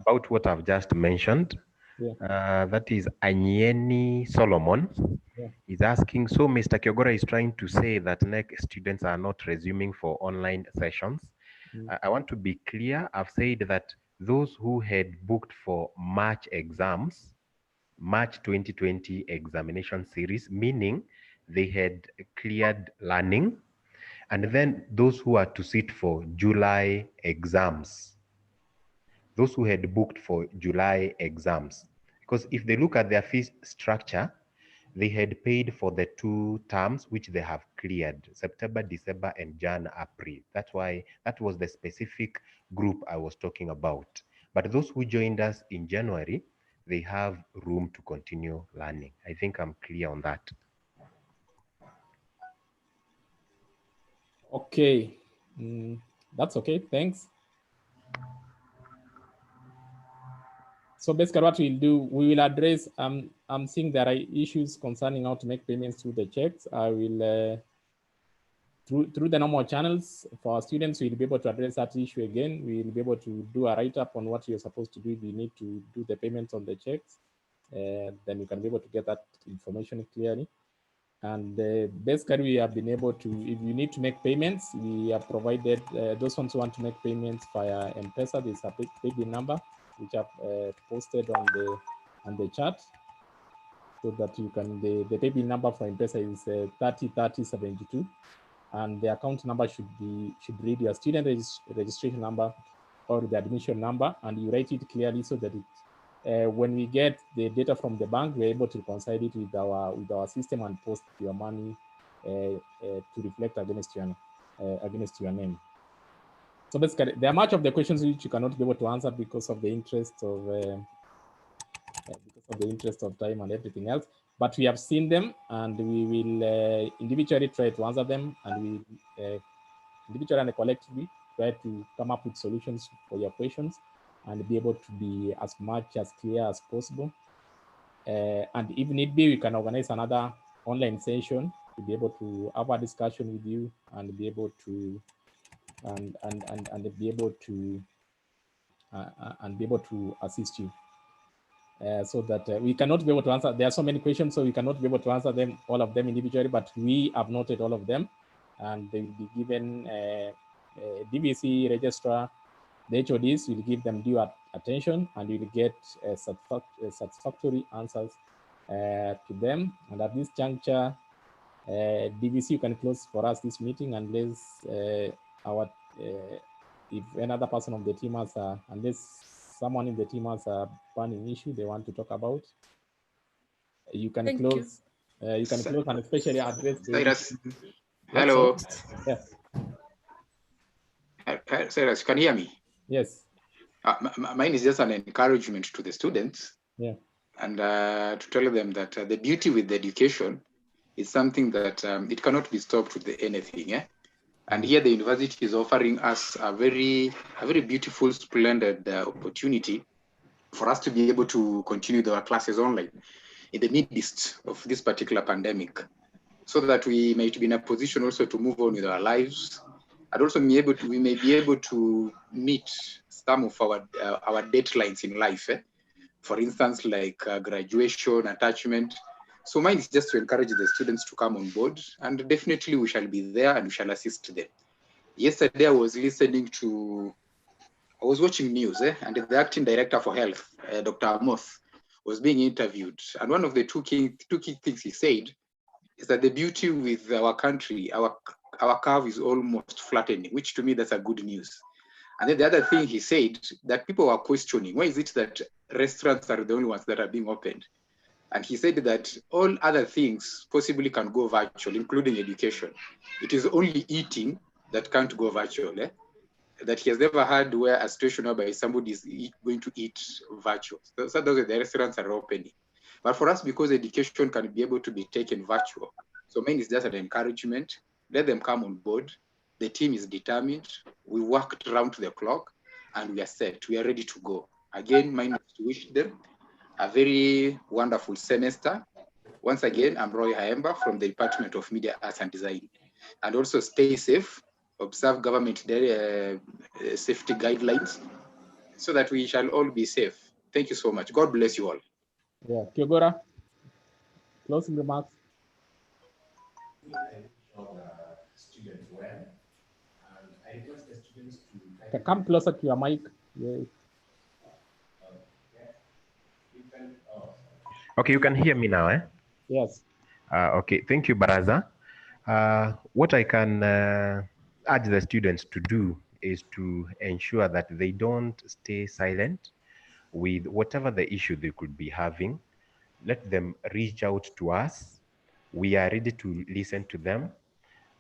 about what I've just mentioned. That is Anyeni Solomon is asking, so Mr. Kyogora is trying to say that next students are not resuming for online sessions. I want to be clear. I've said that those who had booked for March exams, March 2020 examination series, meaning they had cleared learning, and then those who are to sit for July exams, those who had booked for July exams. Because if they look at their fee structure, they had paid for the 2 terms which they have cleared, September, December, and Jan, April. That's why that was the specific group I was talking about. But those who joined us in January, they have room to continue learning. I think I'm clear on that. Okay, that's okay, thanks. So basically what we'll do, we will address, I'm seeing there are issues concerning how to make payments through the checks. I will, through the normal channels for our students, we'll be able to address that issue again. We'll be able to do a write-up on what you're supposed to do if you need to do the payments on the checks. Then you can be able to get that information clearly. And basically we have been able to, if you need to make payments, we have provided those ones who want to make payments via M-Pesa. There's a paybill number which I've posted on the chat, so that you can, the paybill number for M-Pesa is 303072, and the account number should read your student registration number or the admission number, and you write it clearly so that it, when we get the data from the bank, we're able to reconcile it with our system and post your money to reflect against your name. So basically, there are much of the questions which you cannot be able to answer because of the interest of time and everything else. But we have seen them, and we will individually try to answer them, and we individually and collectively try to come up with solutions for your questions and be able to be as much as clear as possible. And if need be, we can organize another online session to be able to have a discussion with you and be able to be able to assist you. So that we cannot be able to answer. There are so many questions, so we cannot be able to answer them, all of them individually, but we have noted all of them, and they will be given DVC registrar. The HODs will give them due attention, and you will get satisfactory answers to them. And at this juncture, DVC, you can close for us this meeting unless if another person of the team has, unless someone in the team has a burning issue they want to talk about, you can close. You can close and especially address the Cyrus. Hello. Yes. Cyrus, can you hear me? Yes. Mine is just an encouragement to the students. Yeah. And to tell them that the beauty with education is something that it cannot be stopped with anything. Eh? And here the university is offering us a very beautiful, splendid opportunity for us to be able to continue our classes online in the midst of this particular pandemic, so that we might be in a position also to move on with our lives, and also we may be able to meet some of our deadlines in life. For instance, like graduation, attachment. So mine is just to encourage the students to come on board, and definitely we shall be there and we shall assist them. Yesterday I was watching news, and the acting director for health, Dr. Amos, was being interviewed. And one of the two key things he said is that the beauty with our country, our our curve is almost flattening, which to me, that's a good news. And then the other thing he said that people were questioning, why is it that restaurants are the only ones that are being opened? And he said that all other things possibly can go virtual, including education. It is only eating that can't go virtual. That he has never had where a situation whereby somebody is going to eat virtual. So those are the restaurants are opening. But for us, because education can be able to be taken virtual, so mine is just an encouragement. Let them come on board. The team is determined. We worked around to the clock and we are set. We are ready to go. Again, mine is to wish them a very wonderful semester. Once again, I'm Roy Haemba from the Department of Media Arts and Design. And also stay safe, observe government safety guidelines so that we shall all be safe. Thank you so much. God bless you all. Yeah, Kyogora, closing remarks. Students well, and I request the students to come closer to your mic. Yeah. Okay, you can hear me now, eh? Yes. Okay, thank you, Baraza. What I can urge the students to do is to ensure that they don't stay silent with whatever the issue they could be having. Let them reach out to us. We are ready to listen to them.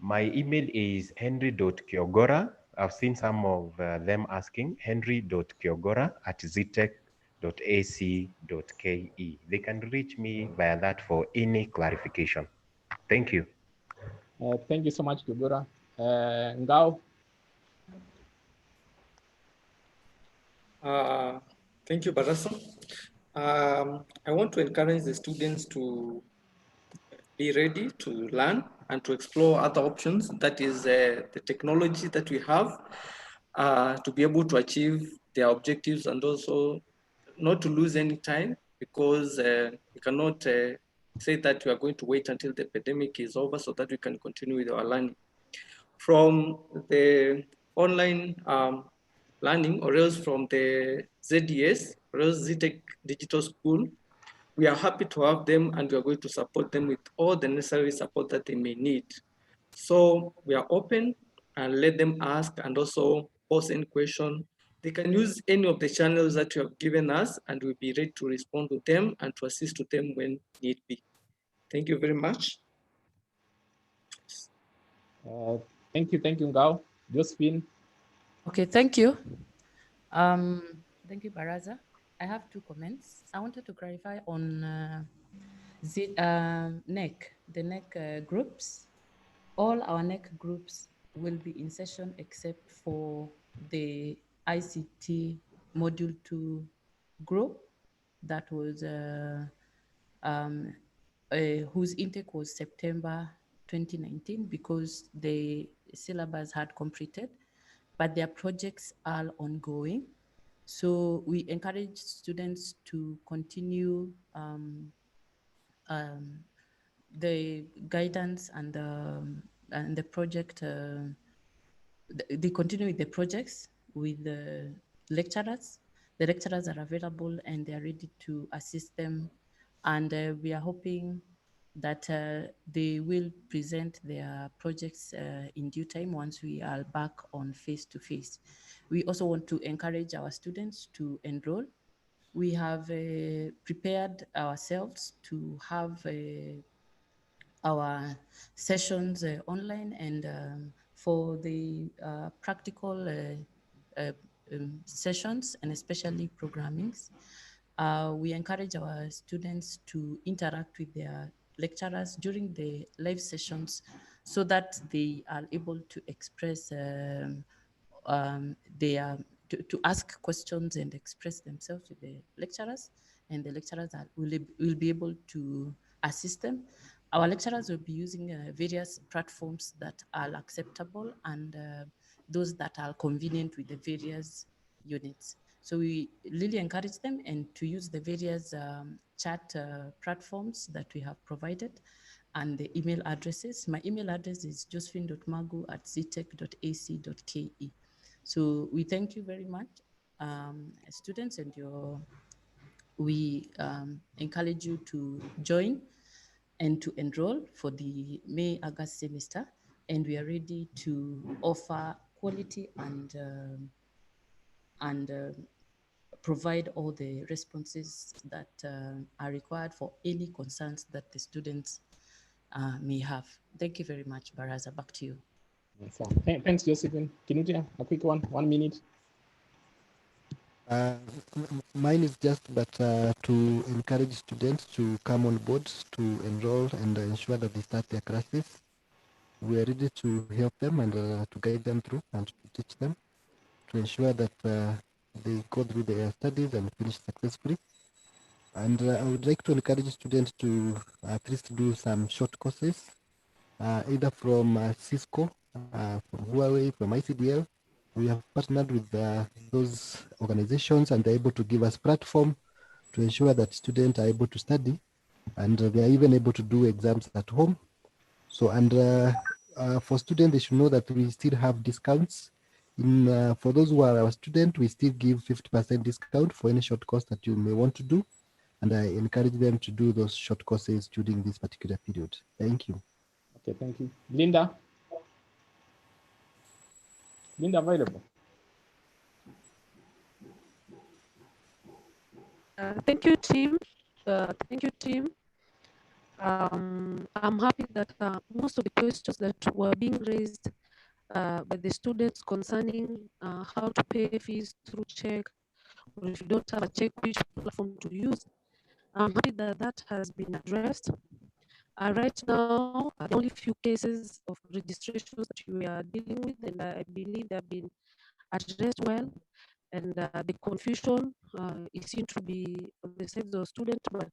My email is henry.kiogora. I've seen some of them asking henry.kiogora@zetech.ac.ke. They can reach me via that for any clarification. Thank you. Thank you so much, Kyogora. Ngao. Thank you, Barasa. I want to encourage the students to be ready to learn and to explore other options. That is the technology that we have to be able to achieve their objectives, and also not to lose any time, because we cannot say that we are going to wait until the pandemic is over so that we can continue with our learning. From the online learning, or else from the ZDS, or else Zetech Digital School, we are happy to have them, and we are going to support them with all the necessary support that they may need. So we are open, and let them ask and also post any question. They can use any of the channels that you have given us, and we'll be ready to respond to them and to assist to them when need be. Thank you very much. Thank you, Ngao. Josephine. Okay, thank you. Thank you, Baraza. I have two comments. I wanted to clarify on NEC, the NEC groups. All our NEC groups will be in session except for the ICT Module 2 group that was whose intake was September 2019, because the syllabus had completed, but their projects are ongoing. So we encourage students to continue the guidance and the project. They continue with the projects with the lecturers. The lecturers are available and they are ready to assist them. And we are hoping that they will present their projects in due time once we are back on face-to-face. We also want to encourage our students to enroll. We have prepared ourselves to have our sessions online, and for the practical sessions, and especially programmings, we encourage our students to interact with their lecturers during the live sessions so that they are able to express to ask questions and express themselves with the lecturers, and the lecturers will be able to assist them. Our lecturers will be using various platforms that are acceptable and those that are convenient with the various units. So we really encourage them and to use the various chat platforms that we have provided, and the email addresses. My email address is josephine.magu@zetech.ac.ke. So we thank you very much, students, and we encourage you to join and to enroll for the May-August semester. and we are ready to offer quality and provide all the responses that are required for any concerns that the students may have. Thank you very much, Baraza. Back to you. Thanks, Josephine. Kinutia, a quick one, 1 minute. Mine is just that to encourage students to come on board, to enroll and ensure that they start their classes. We are ready to help them and to guide them through and to teach them to ensure that they go through their studies and finish successfully. And I would like to encourage students to at least do some short courses, either from Cisco, from Huawei, from ICDL. We have partnered with those organizations, and they're able to give us platform to ensure that students are able to study, and they are even able to do exams at home. So, and for students, they should know that we still have discounts. For those who are our students, we still give 50% discount for any short course that you may want to do. And I encourage them to do those short courses during this particular period. Thank you. Okay, thank you. Linda? Linda available? Thank you, team. Thank you, team. I'm happy that most of the questions that were being raised by the students concerning how to pay fees through check, or if you don't have a check, which platform to use, I'm happy that that has been addressed. Right now, there are only few cases of registrations that we are dealing with, and I believe they have been addressed well. And the confusion is seen to be on the side of the student, but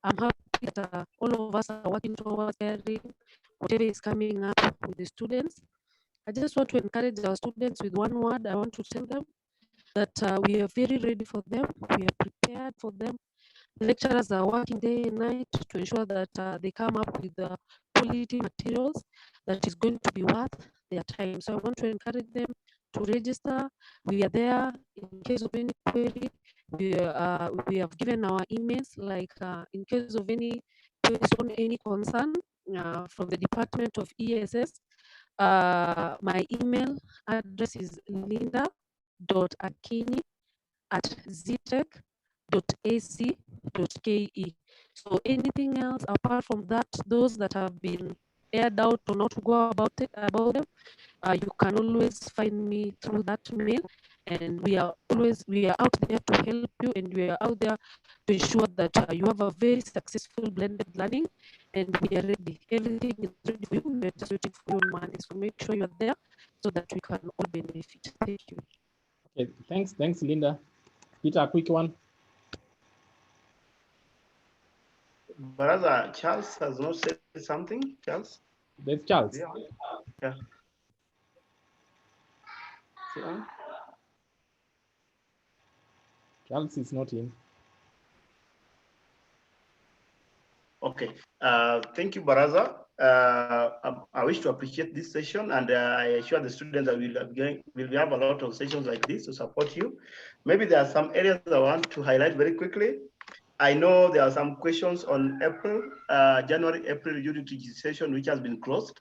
I'm happy that all of us are working towards hearing whatever is coming up with the students. I just want to encourage our students with one word. I want to tell them that we are very ready for them. We are prepared for them. The lecturers are working day and night to ensure that they come up with the quality materials that is going to be worth their time. So I want to encourage them to register. We are there in case of any query. We have given our emails, like in case of any question, any concern from the Department of ESS. My email address is linda.akini@zetech.ac.ke. So anything else apart from that, those that have been aired out or not to go about them, you can always find me through that mail, and we are out there to help you, and we are out there to ensure that you have a very successful blended learning, and we are ready. Everything is ready for you. We are just waiting for your money. So make sure you're there so that we can all benefit. Thank you. Okay, thanks, Linda. Peter, a quick one. Brother Charles has not said something. Charles? There's Charles. Yeah. Charles is not in. Okay. Thank you, Baraza. I wish to appreciate this session, and I assure the students that we'll have a lot of sessions like this to support you. Maybe there are some areas I want to highlight very quickly. I know there are some questions on January-April unit registration, which has been closed.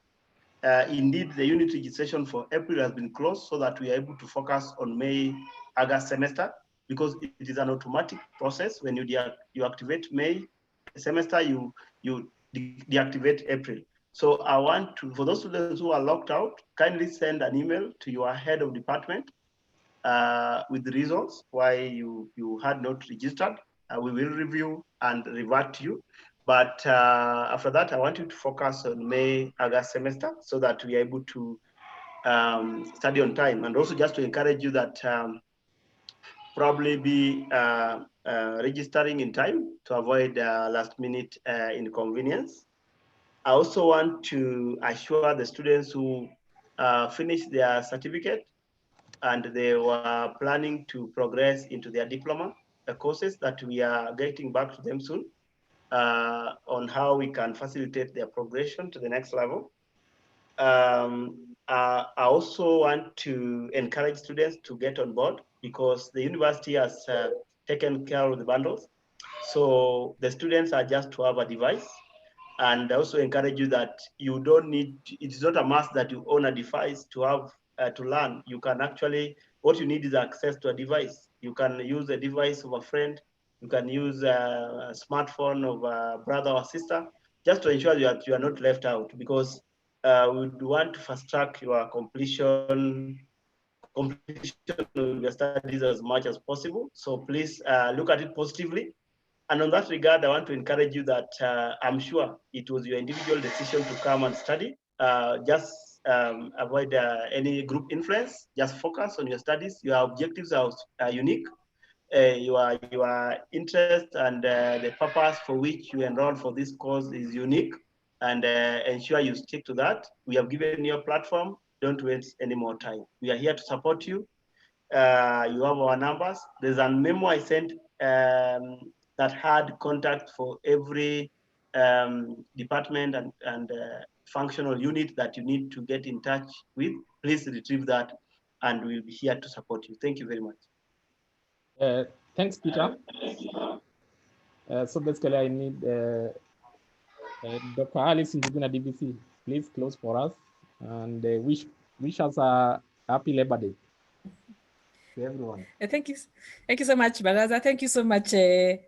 Indeed, the unit registration for April has been closed so that we are able to focus on May, August semester, because it is an automatic process. When you activate May semester, you deactivate April. So I want to, for those students who are locked out, kindly send an email to your head of department with the reasons why you had not registered. We will review and revert to you. But after that, I want you to focus on May, August semester so that we are able to study on time. And also just to encourage you that probably be registering in time to avoid last minute inconvenience. I also want to assure the students who finish their certificate and they were planning to progress into their diploma courses that we are getting back to them soon on how we can facilitate their progression to the next level. I also want to encourage students to get on board because the university has taken care of the bundles. So the students are just to have a device and also encourage you that you don't need, it is not a must that you own a device to have to learn. You can actually, what you need is access to a device. You can use a device of a friend, you can use a smartphone of a brother or sister, just to ensure that you are not left out, because we would want to fast track your completion of your studies as much as possible. So please look at it positively. And on that regard, I want to encourage you that I'm sure it was your individual decision to come and study. Just avoid any group influence. Just focus on your studies. Your objectives are unique. Your interest and the purpose for which you enrolled for this course is unique, and ensure you stick to that. We have given you a platform. Don't waste any more time. We are here to support you. You have our numbers. There's a memo I sent that had contact for every department and functional unit that you need to get in touch with. Please retrieve that, and we'll be here to support you. Thank you very much. Thanks, Peter. So basically, I need Dr. Alice Njuguna DBC, please close for us and wish us a happy Labor Day to everyone. Thank you so much, Baraza. Thank you so much,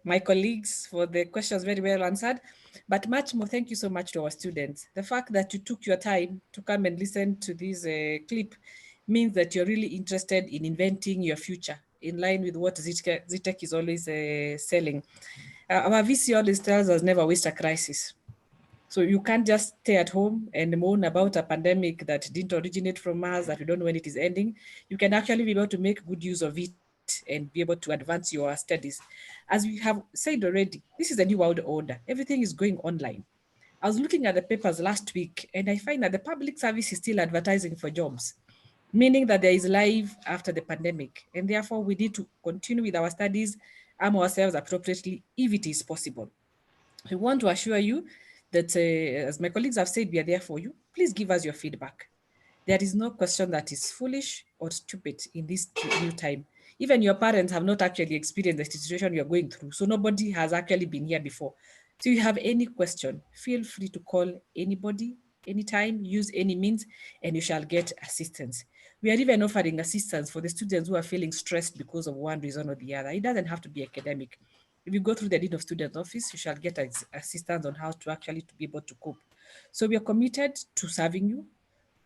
my colleagues, for the questions very well answered. But much more, thank you so much to our students. The fact that you took your time to come and listen to this clip means that you're really interested in inventing your future in line with what Zetech is always selling. Our VC always tells us never waste a crisis. So you can't just stay at home and moan about a pandemic that didn't originate from Mars, that we don't know when it is ending. You can actually be able to make good use of it and be able to advance your studies. As we have said already, this is a new world order. Everything is going online. I was looking at the papers last week and I find that the public service is still advertising for jobs, meaning that there is life after the pandemic. And therefore we need to continue with our studies, arm ourselves appropriately if it is possible. We want to assure you that, as my colleagues have said, we are there for you. Please give us your feedback. There is no question that is foolish or stupid in this new time. Even your parents have not actually experienced the situation you're going through. So nobody has actually been here before. So if you have any question, feel free to call anybody, anytime, use any means, and you shall get assistance. We are even offering assistance for the students who are feeling stressed because of one reason or the other. It doesn't have to be academic. If you go through the Dean of Students office, you shall get assistance on how to actually to be able to cope. So we are committed to serving you.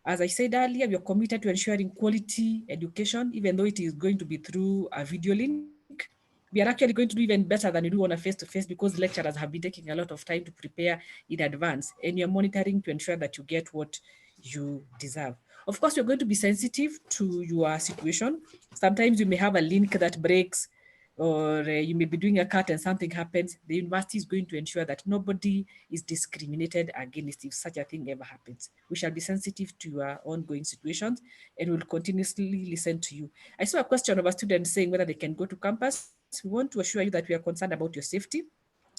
As I said earlier, we are committed to ensuring quality education, even though it is going to be through a video link. We are actually going to do even better than you do on a face-to-face because lecturers have been taking a lot of time to prepare in advance, and you're monitoring to ensure that you get what you deserve. Of course, you're going to be sensitive to your situation. Sometimes you may have a link that breaks, or you may be doing a cut and something happens. The university is going to ensure that nobody is discriminated against if such a thing ever happens. We shall be sensitive to your ongoing situations and we'll continuously listen to you. I saw a question of a student saying whether they can go to campus. We want to assure you that we are concerned about your safety.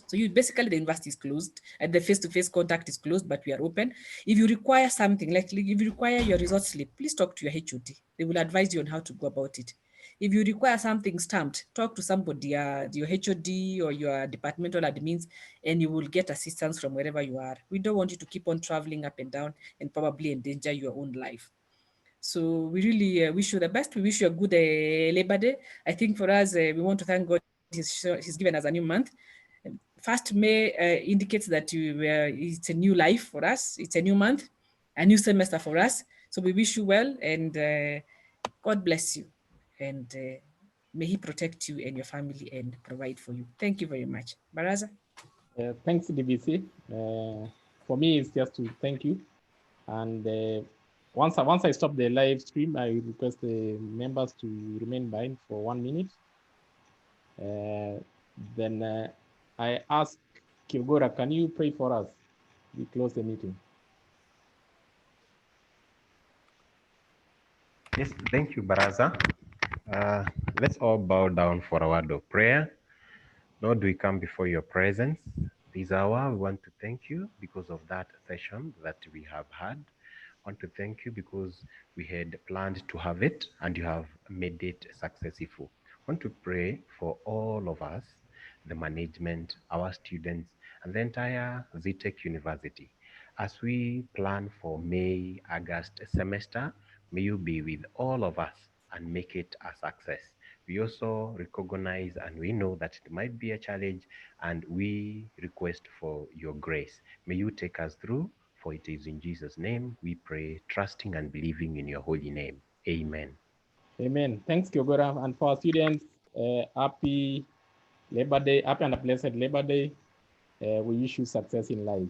So basically the university is closed and the face-to-face contact is closed, but we are open. If you require something, like if you require your result slip, please talk to your HOD. They will advise you on how to go about it. If you require something stamped, talk to somebody, your HOD or your departmental admins, and you will get assistance from wherever you are. We don't want you to keep on traveling up and down and probably endanger your own life. So we really wish you the best. We wish you a good Labor Day. I think for us, we want to thank God he's given us a new month. 1st May indicates that it's a new life for us. It's a new month, a new semester for us. So we wish you well and God bless you. And may he protect you and your family and provide for you. Thank you very much. Baraza? Thanks, DBC. For me, it's just to thank you. And once I stop the live stream, I request the members to remain behind for 1 minute. Then I ask Kilgora, can you pray for us? We close the meeting. Yes, thank you, Baraza. Let's all bow down for a word of prayer. Lord, we come before your presence. This hour, we want to thank you because of that session that we have had. I want to thank you because we had planned to have it and you have made it successful. I want to pray for all of us, the management, our students, and the entire Zetech University. As we plan for May, August semester, may you be with all of us and make it a success. We also recognize and we know that it might be a challenge, and we request for your grace. May you take us through, for it is in Jesus' name we pray, trusting and believing in your holy name. Amen. Amen. Thanks, Kyogora. And for our students, happy Labor Day, happy and blessed Labor Day. We wish you success in life.